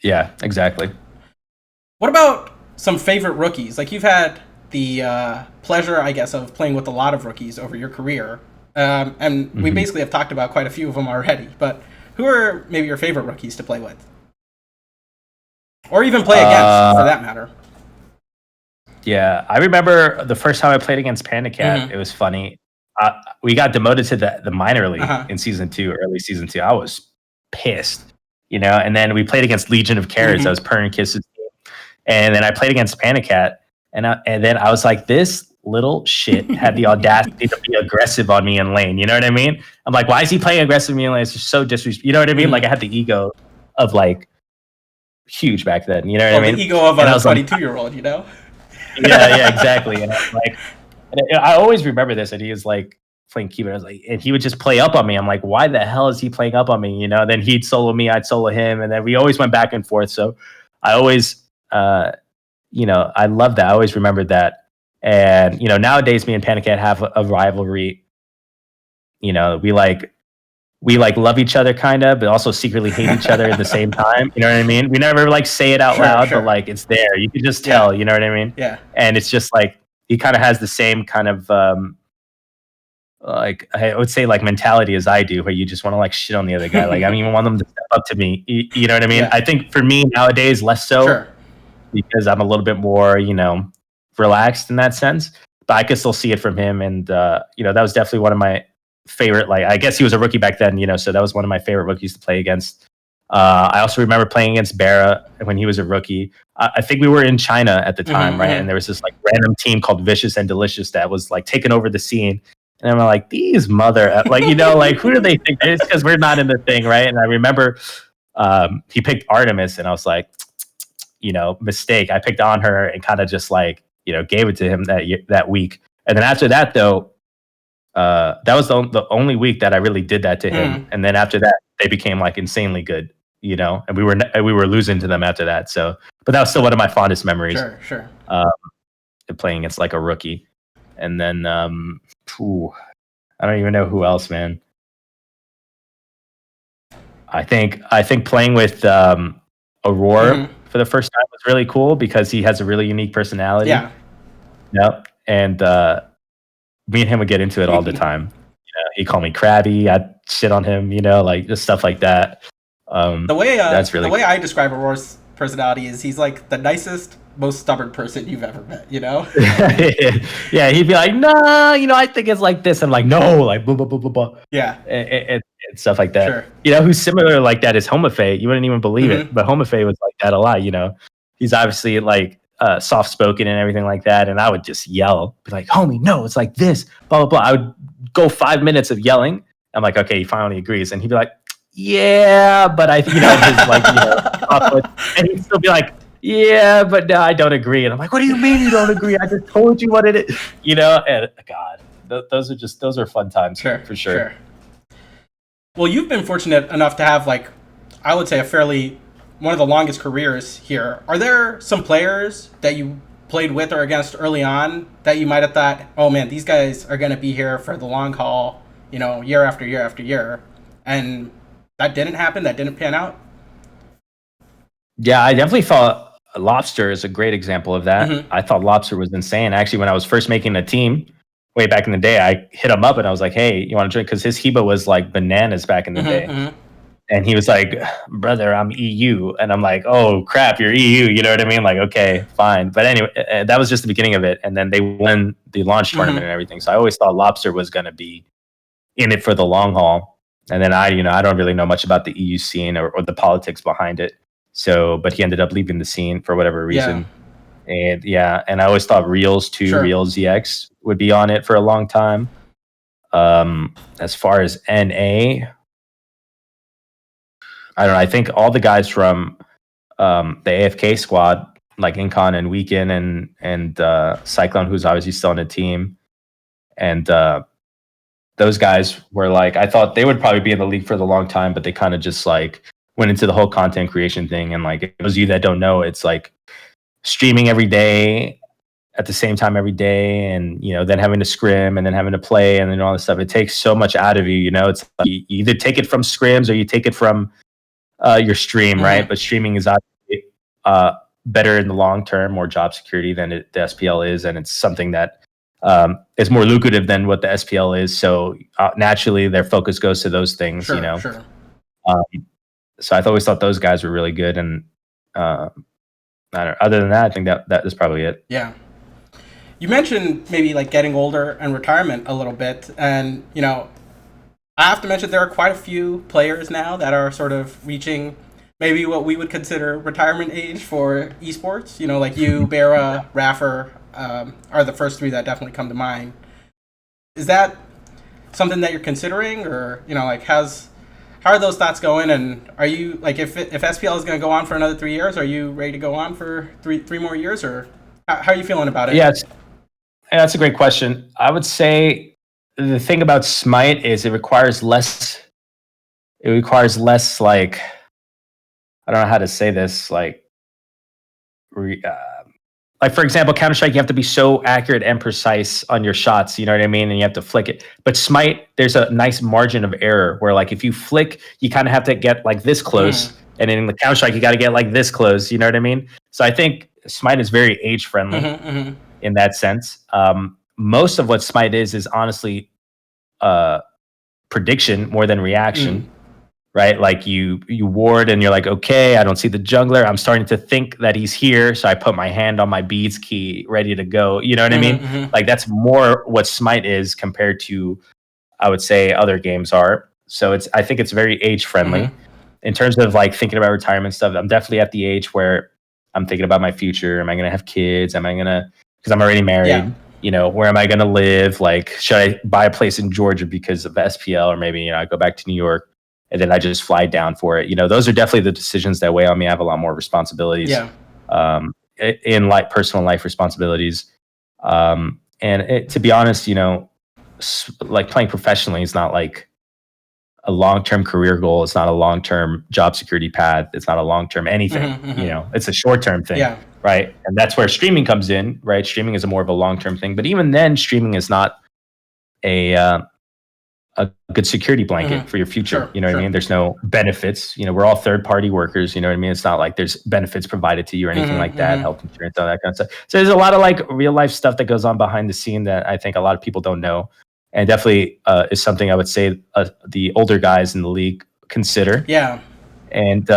Yeah, exactly. What about some favorite rookies? Like, you've had the pleasure, I guess, of playing with a lot of rookies over your career. And we basically have talked about quite a few of them already, but who are maybe your favorite rookies to play with? Or even play against, for that matter. Yeah, I remember the first time I played against Panda Cat, it was funny. We got demoted to the minor league in season 2, early season 2. I was pissed, you know, and then we played against Legion of Carrots. That was Per and Kiss's team. And then I played against Panda Cat, and then I was like, this little shit had the audacity to be aggressive on me in lane. You know what I mean? I'm like, why is he playing aggressive on me in lane? It's just so disrespectful. You know what I mean? Like, I had the ego of like huge back then. You know what I mean? The ego of a 22-year-old, you know? Yeah, exactly. And I always remember this. And he was like playing keyboard. I was like, and he would just play up on me. I'm like, why the hell is he playing up on me? You know? Then he'd solo me, I'd solo him, and then we always went back and forth. So I always, you know, I love that. I always remembered that. And, you know, nowadays me and Panicat have a rivalry. You know, we love each other kind of, but also secretly hate each other at the same time. You know what I mean? We never like say it out loud, but like it's there. You can just tell, you know what I mean? Yeah. And it's just like, he kind of has the same kind of, like, I would say like mentality as I do, where you just want to like shit on the other guy. Like, I don't even want them to step up to me. You know what I mean? Yeah. I think for me nowadays, less so because I'm a little bit more, you know, relaxed in that sense, but I could still see it from him. And, you know, that was definitely one of my favorite, like, I guess he was a rookie back then, you know, so that was one of my favorite rookies to play against. I also remember playing against Barra when he was a rookie. I think we were in China at the time, right? And there was this like random team called Vicious and Delicious that was like taking over the scene. And I'm like, these like, you know, like, who do they think it is? Because we're not in the thing, right? And I remember he picked Artemis, and I was like, mistake. I picked on her and kind of just like, gave it to him that week. And then after that, though, that was the only week that I really did that to him. And then after that, they became like insanely good, and we were losing to them after that. So, but that was still one of my fondest memories. Sure. Playing against like a rookie. And then, I don't even know who else, man. I think playing with Aurora for the first time was really cool because he has a really unique personality. Yeah. Yep. And me and him would get into it all the time. He'd call me crabby. I'd shit on him. Like just stuff like that. The way that's really the way I describe Aurora's personality is he's like the nicest, most stubborn person you've ever met. Yeah, he'd be like, nah, I think it's like this. I'm like, no, like blah blah blah blah blah. Yeah. And stuff like that. Sure. Who's similar like that is Homofae. You wouldn't even believe it, but Homofae was like that a lot. He's obviously like soft spoken and everything like that, and I would just yell, be like, homie, no, it's like this, blah blah blah. I would go 5 minutes of yelling. I'm like, okay, he finally agrees, and he'd be like, yeah, but I, his like, and he'd still be like, yeah, but no, I don't agree. And I'm like, what do you mean you don't agree? I just told you what it is, and God, those are fun times for sure. Well, you've been fortunate enough to have, like, I would say one of the longest careers here. Are there some players that you played with or against early on that you might have thought, oh man, these guys are going to be here for the long haul, year after year after year, and that didn't happen, that didn't pan out? Yeah, I definitely thought Lobster is a great example of that. I thought Lobster was insane. Actually, when I was first making a team way back in the day, I hit him up and I was like, hey, you want to drink? Because his Heba was like bananas back in the day. And he was like, brother, I'm EU. And I'm like, oh, crap, you're EU. You know what I mean? Like, okay, fine. But anyway, that was just the beginning of it. And then they won the launch tournament and everything. So I always thought Lobster was going to be in it for the long haul. And then I don't really know much about the EU scene or the politics behind it. So, but he ended up leaving the scene for whatever reason. Yeah. And I always thought Reels 2, Reels ZX would be on it for a long time. As far as NA, I don't know. I think all the guys from the AFK squad, like Incon and Weekend and Cyclone, who's obviously still on the team, and those guys were like, I thought they would probably be in the league for the long time, but they kind of just like went into the whole content creation thing. And like, those of you that don't know, it's like streaming every day at the same time every day, and then having to scrim and then having to play and then all this stuff. It takes so much out of you. It's like you either take it from scrims or you take it from your stream, right? But streaming is obviously better in the long term, more job security than the SPL is, and it's something that is more lucrative than what the SPL is. So naturally, their focus goes to those things. Sure. So I always thought those guys were really good, and I don't know, other than that, I think that is probably it. Yeah. You mentioned maybe like getting older and retirement a little bit, and I have to mention there are quite a few players now that are sort of reaching maybe what we would consider retirement age for esports. Like you, Bera, Raffer are the first three that definitely come to mind. Is that something that you're considering, or like how are those thoughts going? And are you like, if SPL is going to go on for another 3 years, are you ready to go on for three more years, or how are you feeling about it? Yeah, that's a great question. I would say the thing about Smite is it requires less like, I don't know how to say this, like for example, Counter-Strike, you have to be so accurate and precise on your shots, you know what I mean? And you have to flick it. But Smite, there's a nice margin of error where like if you flick, you kind of have to get like this close. And in the Counter-Strike, you got to get like this close, you know what I mean? So I think Smite is very age-friendly in that sense. Most of what Smite is honestly prediction more than reaction, right? Like you ward and you're like, okay, I don't see the jungler. I'm starting to think that he's here, so I put my hand on my beads key, ready to go. You know what I mean? Like that's more what Smite is compared to, I would say, other games are. So I think it's very age friendly. In terms of like thinking about retirement stuff, I'm definitely at the age where I'm thinking about my future. Am I going to have kids? Because I'm already married. Where am I going to live? Like, should I buy a place in Georgia because of SPL, or maybe, I go back to New York and then I just fly down for it. Those are definitely the decisions that weigh on me. I have a lot more responsibilities in like personal life responsibilities. To be honest, like playing professionally is not like a long-term career goal. It's not a long-term job security path. It's not a long-term anything. It's a short-term thing. Yeah. Right. And that's where streaming comes in, right? Streaming is more of a long-term thing, but even then streaming is not a good security blanket for your future. Sure, you know what I mean? There's no benefits. We're all third-party workers. You know what I mean? It's not like there's benefits provided to you or anything like that, health insurance, all that kind of stuff. So there's a lot of like real life stuff that goes on behind the scene that I think a lot of people don't know, and definitely is something I would say the older guys in the league consider. Yeah. And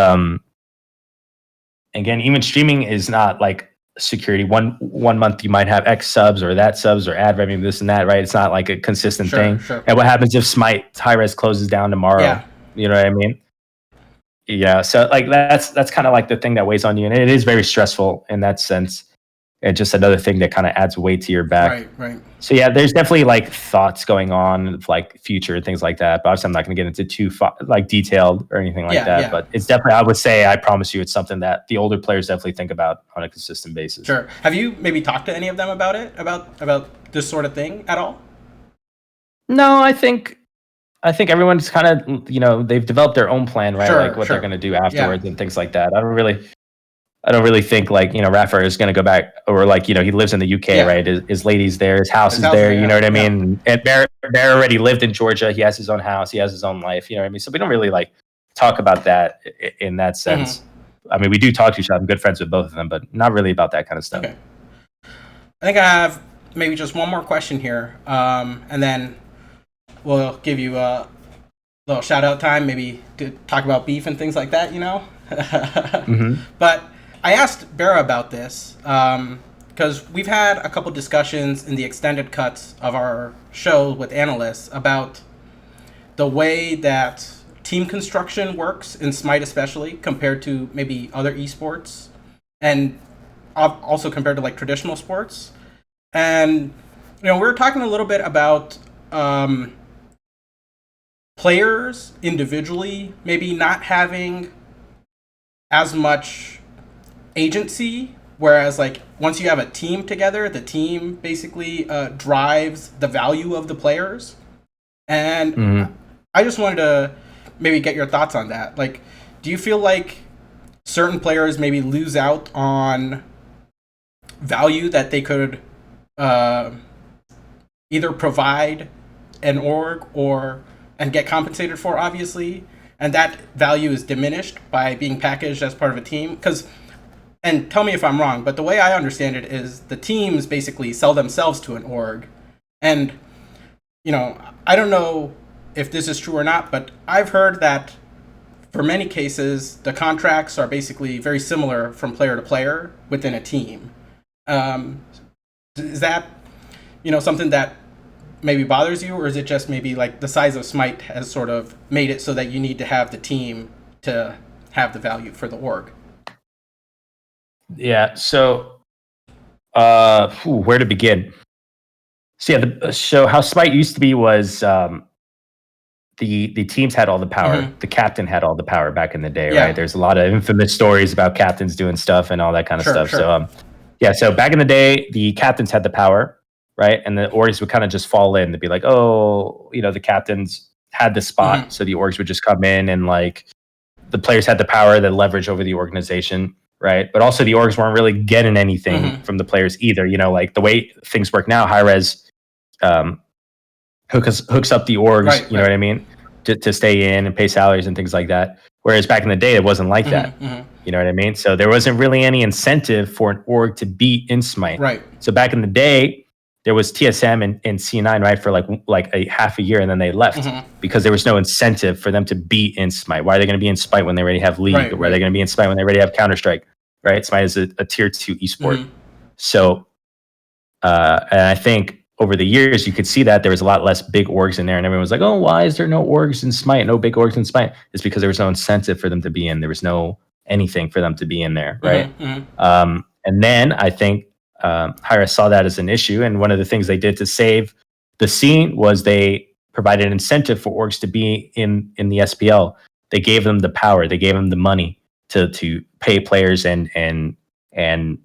again, even streaming is not like security. One month you might have X subs or that subs or ad revenue, this and that, right? It's not like a consistent thing. Sure. And what happens if Smite high-res closes down tomorrow? Yeah. You know what I mean? Yeah. So like that's kind of like the thing that weighs on you. And it is very stressful in that sense. And just another thing that kind of adds weight to your back. Right. So yeah, there's definitely like thoughts going on of like future and things like that. But obviously I'm not going to get into too like detailed or anything like that. Yeah. But it's definitely, I would say, I promise you, it's something that the older players definitely think about on a consistent basis. Sure. Have you maybe talked to any of them about it, about this sort of thing at all? No, I think everyone's kind of, they've developed their own plan, right? Like what they're going to do afterwards and things like that. I don't really think like, Rafa is going to go back, or like, he lives in the UK, right? His lady's there, his house is there, you know what I mean? And Bear already lived in Georgia. He has his own house. He has his own life, you know what I mean? So we don't really like talk about that in that sense. I mean, we do talk to each other. I'm good friends with both of them, but not really about that kind of stuff. Okay. I think I have maybe just one more question here. And then we'll give you a little shout out time, maybe to talk about beef and things like that, But I asked Bera about this because we've had a couple discussions in the extended cuts of our show with analysts about the way that team construction works in Smite, especially compared to maybe other esports, and also compared to like traditional sports. And we were talking a little bit about players individually maybe not having as much agency, whereas like once you have a team together, the team basically drives the value of the players. And I just wanted to maybe get your thoughts on that. Like, do you feel like certain players maybe lose out on value that they could either provide an org and get compensated for, obviously, and that value is diminished by being packaged as part of a team? And tell me if I'm wrong, but the way I understand it is the teams basically sell themselves to an org. And, I don't know if this is true or not, but I've heard that for many cases, the contracts are basically very similar from player to player within a team. Is that, something that maybe bothers you, or is it just maybe like the size of Smite has sort of made it so that you need to have the team to have the value for the org? Yeah. So, where to begin? So yeah, so how Smite used to be was the teams had all the power. The captain had all the power back in the day, right? There's a lot of infamous stories about captains doing stuff and all that kind of stuff. Sure. So so back in the day, the captains had the power, right? And the orgs would kind of just fall in. They'd be like, oh, the captains had the spot, so the orgs would just come in, and like the players had the power, the leverage over the organization. Right. But also the orgs weren't really getting anything from the players either. Like the way things work now, high-res hooks up the orgs, you know what I mean? To stay in and pay salaries and things like that. Whereas back in the day, it wasn't like that. You know what I mean? So there wasn't really any incentive for an org to be in Smite. Right. So back in the day, there was TSM and C9, right, for like a half a year, and then they left because there was no incentive for them to be in Smite. Why are they going to be in Smite when they already have League? Or why are they going to be in Smite when they already have Counter-Strike? Right? Smite is a tier 2 esport. So, and I think over the years, you could see that there was a lot less big orgs in there, and everyone was like, oh, why is there no orgs in Smite? No big orgs in Smite. It's because there was no incentive for them to be in. There was no anything for them to be in there, right? And then I think Hi-Res saw that as an issue, and one of the things they did to save the scene was they provided an incentive for orgs to be in the SPL. They gave them the power. They gave them the money to pay players and and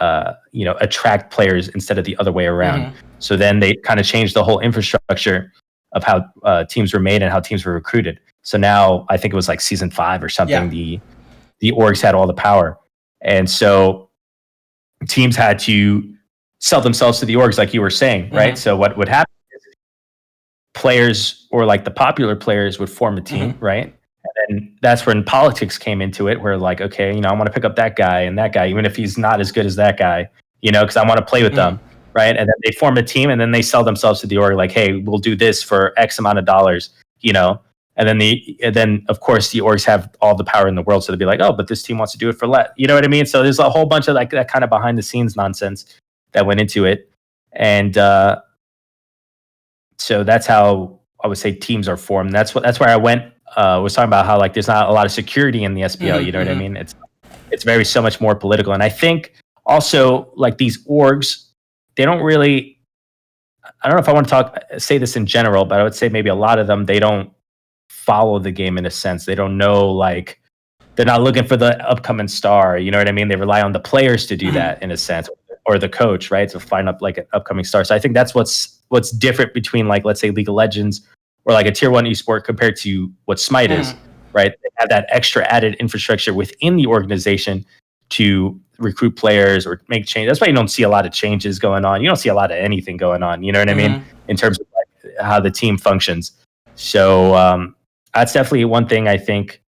attract players instead of the other way around. Mm-hmm. So then they kind of changed the whole infrastructure of how teams were made and how teams were recruited. So now I think it was like season 5 or something. Yeah. The orgs had all the power, and so teams had to sell themselves to the orgs, like you were saying, right? Mm-hmm. So what would happen is players, or like the popular players, would form a team, Mm-hmm. right? And then that's when politics came into it, where like, okay, I want to pick up that guy and that guy, even if he's not as good as that guy, because I want to play with them, right? And then they form a team, and then they sell themselves to the org, like, hey, we'll do this for X amount of dollars, and then of course the orgs have all the power in the world, so they'd be like, oh, but this team wants to do it for less. You know what I mean? So there's a whole bunch of like that kind of behind the scenes nonsense that went into it, and so that's how I would say teams are formed. That's where I went. Was talking about how like there's not a lot of security in the SPL. You know what I mean? It's very so much more political, and I think also like these orgs, they don't really. I don't know if I want to say this in general, but I would say maybe a lot of them, they don't follow the game in a sense. They don't know, like, they're not looking for the upcoming star. You know what I mean? They rely on the players to do that in a sense, or the coach, right, to find up like an upcoming star. So I think that's what's different between, like, let's say League of Legends or like a tier 1 esport compared to what Smite is, right? They have that extra added infrastructure within the organization to recruit players or make changes. That's why you don't see a lot of changes going on. You don't see a lot of anything going on. You know what I mean? In terms of like how the team functions. So that's definitely one thing I think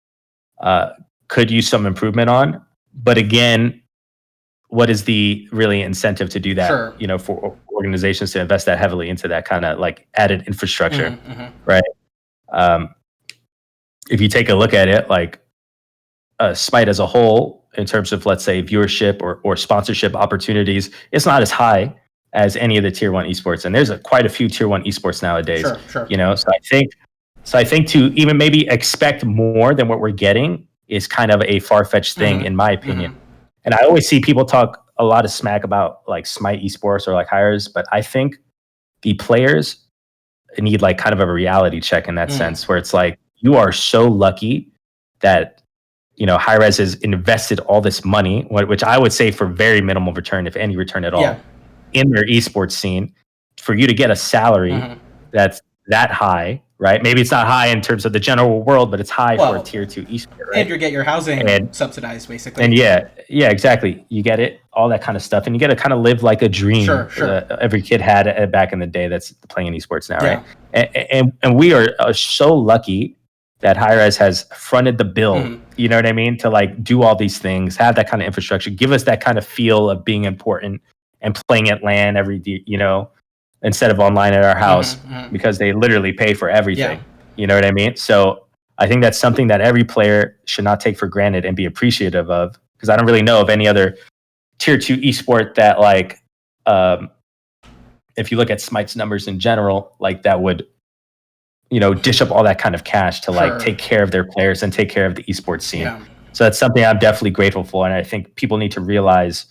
could use some improvement on. But again, what is the really incentive to do that? Sure. For organizations to invest that heavily into that kind of like added infrastructure, right? If you take a look at it, like Smite as a whole, in terms of, let's say, viewership or sponsorship opportunities, it's not as high as any of the tier 1 esports, and there's quite a few tier 1 esports nowadays. Sure. So I think to even maybe expect more than what we're getting is kind of a far-fetched thing, in my opinion. And I always see people talk a lot of smack about like Smite esports or like hires, but I think the players need like kind of a reality check in that sense, where it's like, you are so lucky that Hi-Rez has invested all this money, which I would say for very minimal return, if any return at all, in their esports scene, for you to get a salary that's that high, right? Maybe it's not high in terms of the general world, but it's high for a tier 2 esport, right? And you get your housing subsidized, basically. And yeah, exactly. You get it, all that kind of stuff, and you get to kind of live like a dream that every kid had back in the day that's playing esports now, right? And we are so lucky that Hi-Rez has fronted the bill, you know what I mean? To like do all these things, have that kind of infrastructure, give us that kind of feel of being important and playing at LAN instead of online at our house, because they literally pay for everything. You know what I mean? So I think that's something that every player should not take for granted and be appreciative of, because I don't really know of any other tier 2 esport that like, if you look at Smite's numbers in general, like that would dish up all that kind of cash to like take care of their players and take care of the esports scene. So that's something I'm definitely grateful for. And I think people need to realize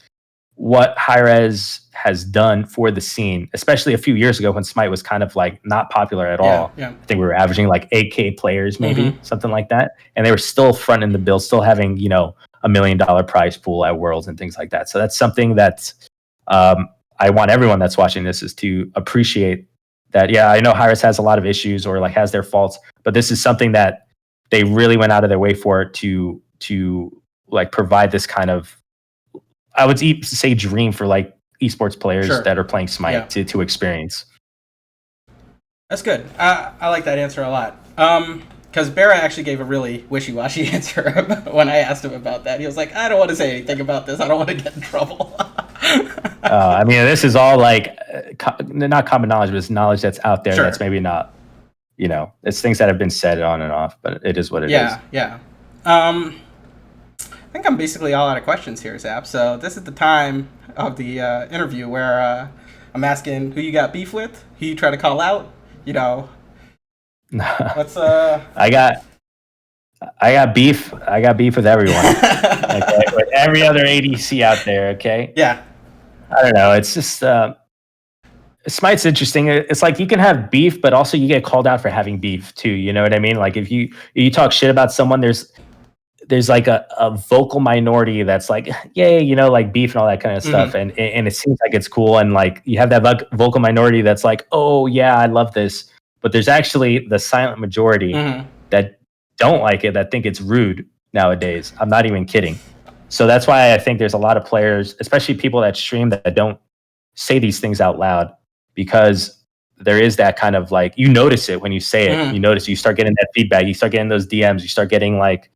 what Hi-Rez has done for the scene, especially a few years ago when Smite was kind of like not popular at all. I think we were averaging like 8K players, maybe something like that. And they were still fronting the bill, still having, $1 million prize pool at Worlds and things like that. So that's something that I want everyone that's watching this is to appreciate that. Yeah, I know Hi-Rez has a lot of issues or like has their faults, but this is something that they really went out of their way for to like provide this kind of, I would say, dream for like esports players that are playing Smite to experience. That's good. I like that answer a lot. Because Barra actually gave a really wishy-washy answer when I asked him about that. He was like, I don't want to say anything about this. I don't want to get in trouble. I mean, this is all like, not common knowledge, but it's knowledge that's out there that's maybe not, it's things that have been said on and off, but it is what it is. Yeah. I think I'm basically all out of questions here, Zap. So this is the time of the interview where I'm asking who you got beef with, who you try to call out, Let's I got beef with everyone. Okay? With every other ADC out there, okay? Yeah. I don't know. It's just Smite's interesting. It's like you can have beef, but also you get called out for having beef too. You know what I mean? Like if you talk shit about someone, there's there's like a vocal minority that's like, yay, you know, like beef and all that kind of stuff. And it seems like it's cool. And like you have that vocal minority that's like, oh yeah, I love this. But there's actually the silent majority that don't like it, that think it's rude nowadays. I'm not even kidding. So that's why I think there's a lot of players, especially people that stream, that don't say these things out loud, because there is that kind of like, you notice it when you say it. You notice, you start getting that feedback, you start getting those DMs, you start getting like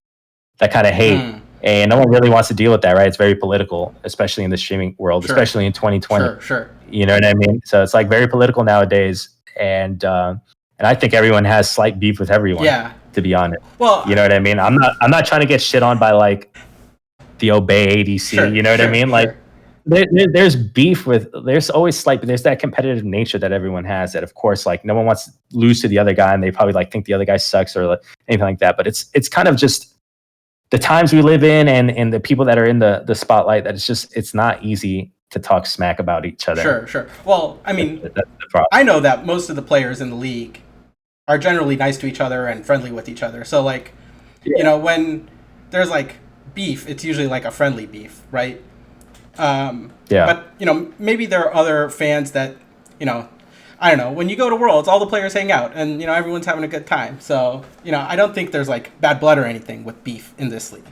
that kind of hate. And no one really wants to deal with that, right? It's very political, especially in the streaming world, especially in 2020. You know what I mean? So it's like very political nowadays. And I think everyone has slight beef with everyone, to be honest. Well, you know what I mean? I'm not trying to get shit on by like the Obey ADC, you know what I mean? Like there's beef with, there's always there's that competitive nature that everyone has, that of course, like no one wants to lose to the other guy, and they probably like think the other guy sucks or like anything like that. But it's kind of just the times we live in, and the people that are in the spotlight, that it's not easy to talk smack about each other. Sure. Well, I mean, that's the problem. I know that most of the players in the league are generally nice to each other and friendly with each other. So like, you know, when there's like beef, it's usually like a friendly beef, right? But you know, maybe there are other fans that, you know, I don't know, when you go to Worlds, all the players hang out and, you know, everyone's having a good time. So, you know, I don't think there's like bad blood or anything with beef in this league.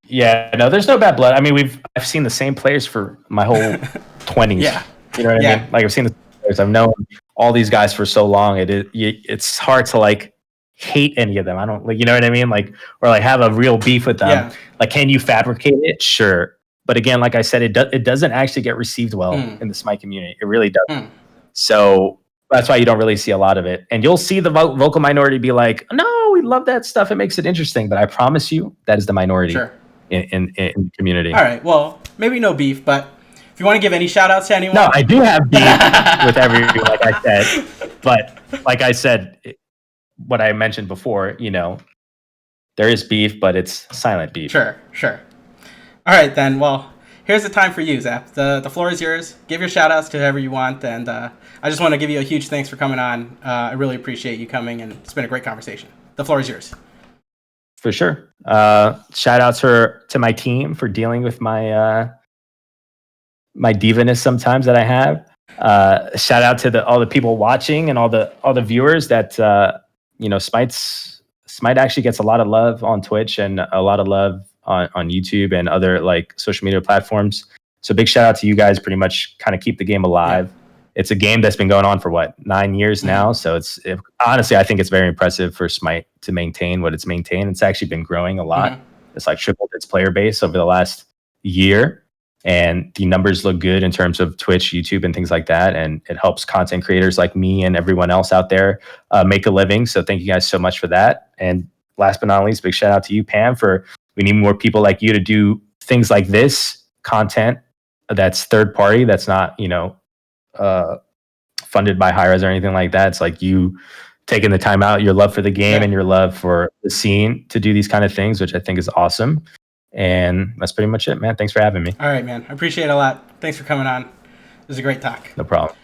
Yeah, no, there's no bad blood. I mean, I've seen the same players for my whole 20s. You know what I mean? Like I've seen the players, I've known all these guys for so long. It's hard to like hate any of them. I don't, like, you know what I mean? Like, or like have a real beef with them. Like, can you fabricate it? Sure. But again, like I said, it doesn't actually get received well in the Smite community. It really doesn't. So that's why you don't really see a lot of it. And you'll see the vocal minority be like, no, we love that stuff, it makes it interesting. But I promise you, that is the minority in the community. All right. Well, maybe no beef, but if you want to give any shout outs to anyone. No, I do have beef with everyone, like I said. But like I said, what I mentioned before, you know, there is beef, but it's silent beef. Sure. All right, then. Well, here's the time for you, Zap. The floor is yours. Give your shout-outs to whoever you want. And I just want to give you a huge thanks for coming on. I really appreciate you coming, and it's been a great conversation. The floor is yours. For sure. Shout-outs to my team for dealing with my my divaness sometimes that I have. Shout-out to all the people watching and all the viewers that, you know, Smite actually gets a lot of love on Twitch and a lot of love on YouTube and other like social media platforms. So big shout out to you guys. Pretty much kind of keep the game alive. It's a game that's been going on for 9 years now. So honestly, I think it's very impressive for Smite to maintain what it's maintained. It's actually been growing a lot. It's like tripled its player base over the last year, and the numbers look good in terms of Twitch, YouTube, and things like that. And it helps content creators like me and everyone else out there make a living. So thank you guys so much for that. And last but not least, big shout out to you, Pam, we need more people like you to do things like this content that's third party, that's not, you know, funded by Hi-Rez or anything like that. It's like you taking the time out, your love for the game and your love for the scene to do these kind of things, which I think is awesome. And that's pretty much it, man. Thanks for having me. All right, man. I appreciate it a lot. Thanks for coming on. It was a great talk. No problem.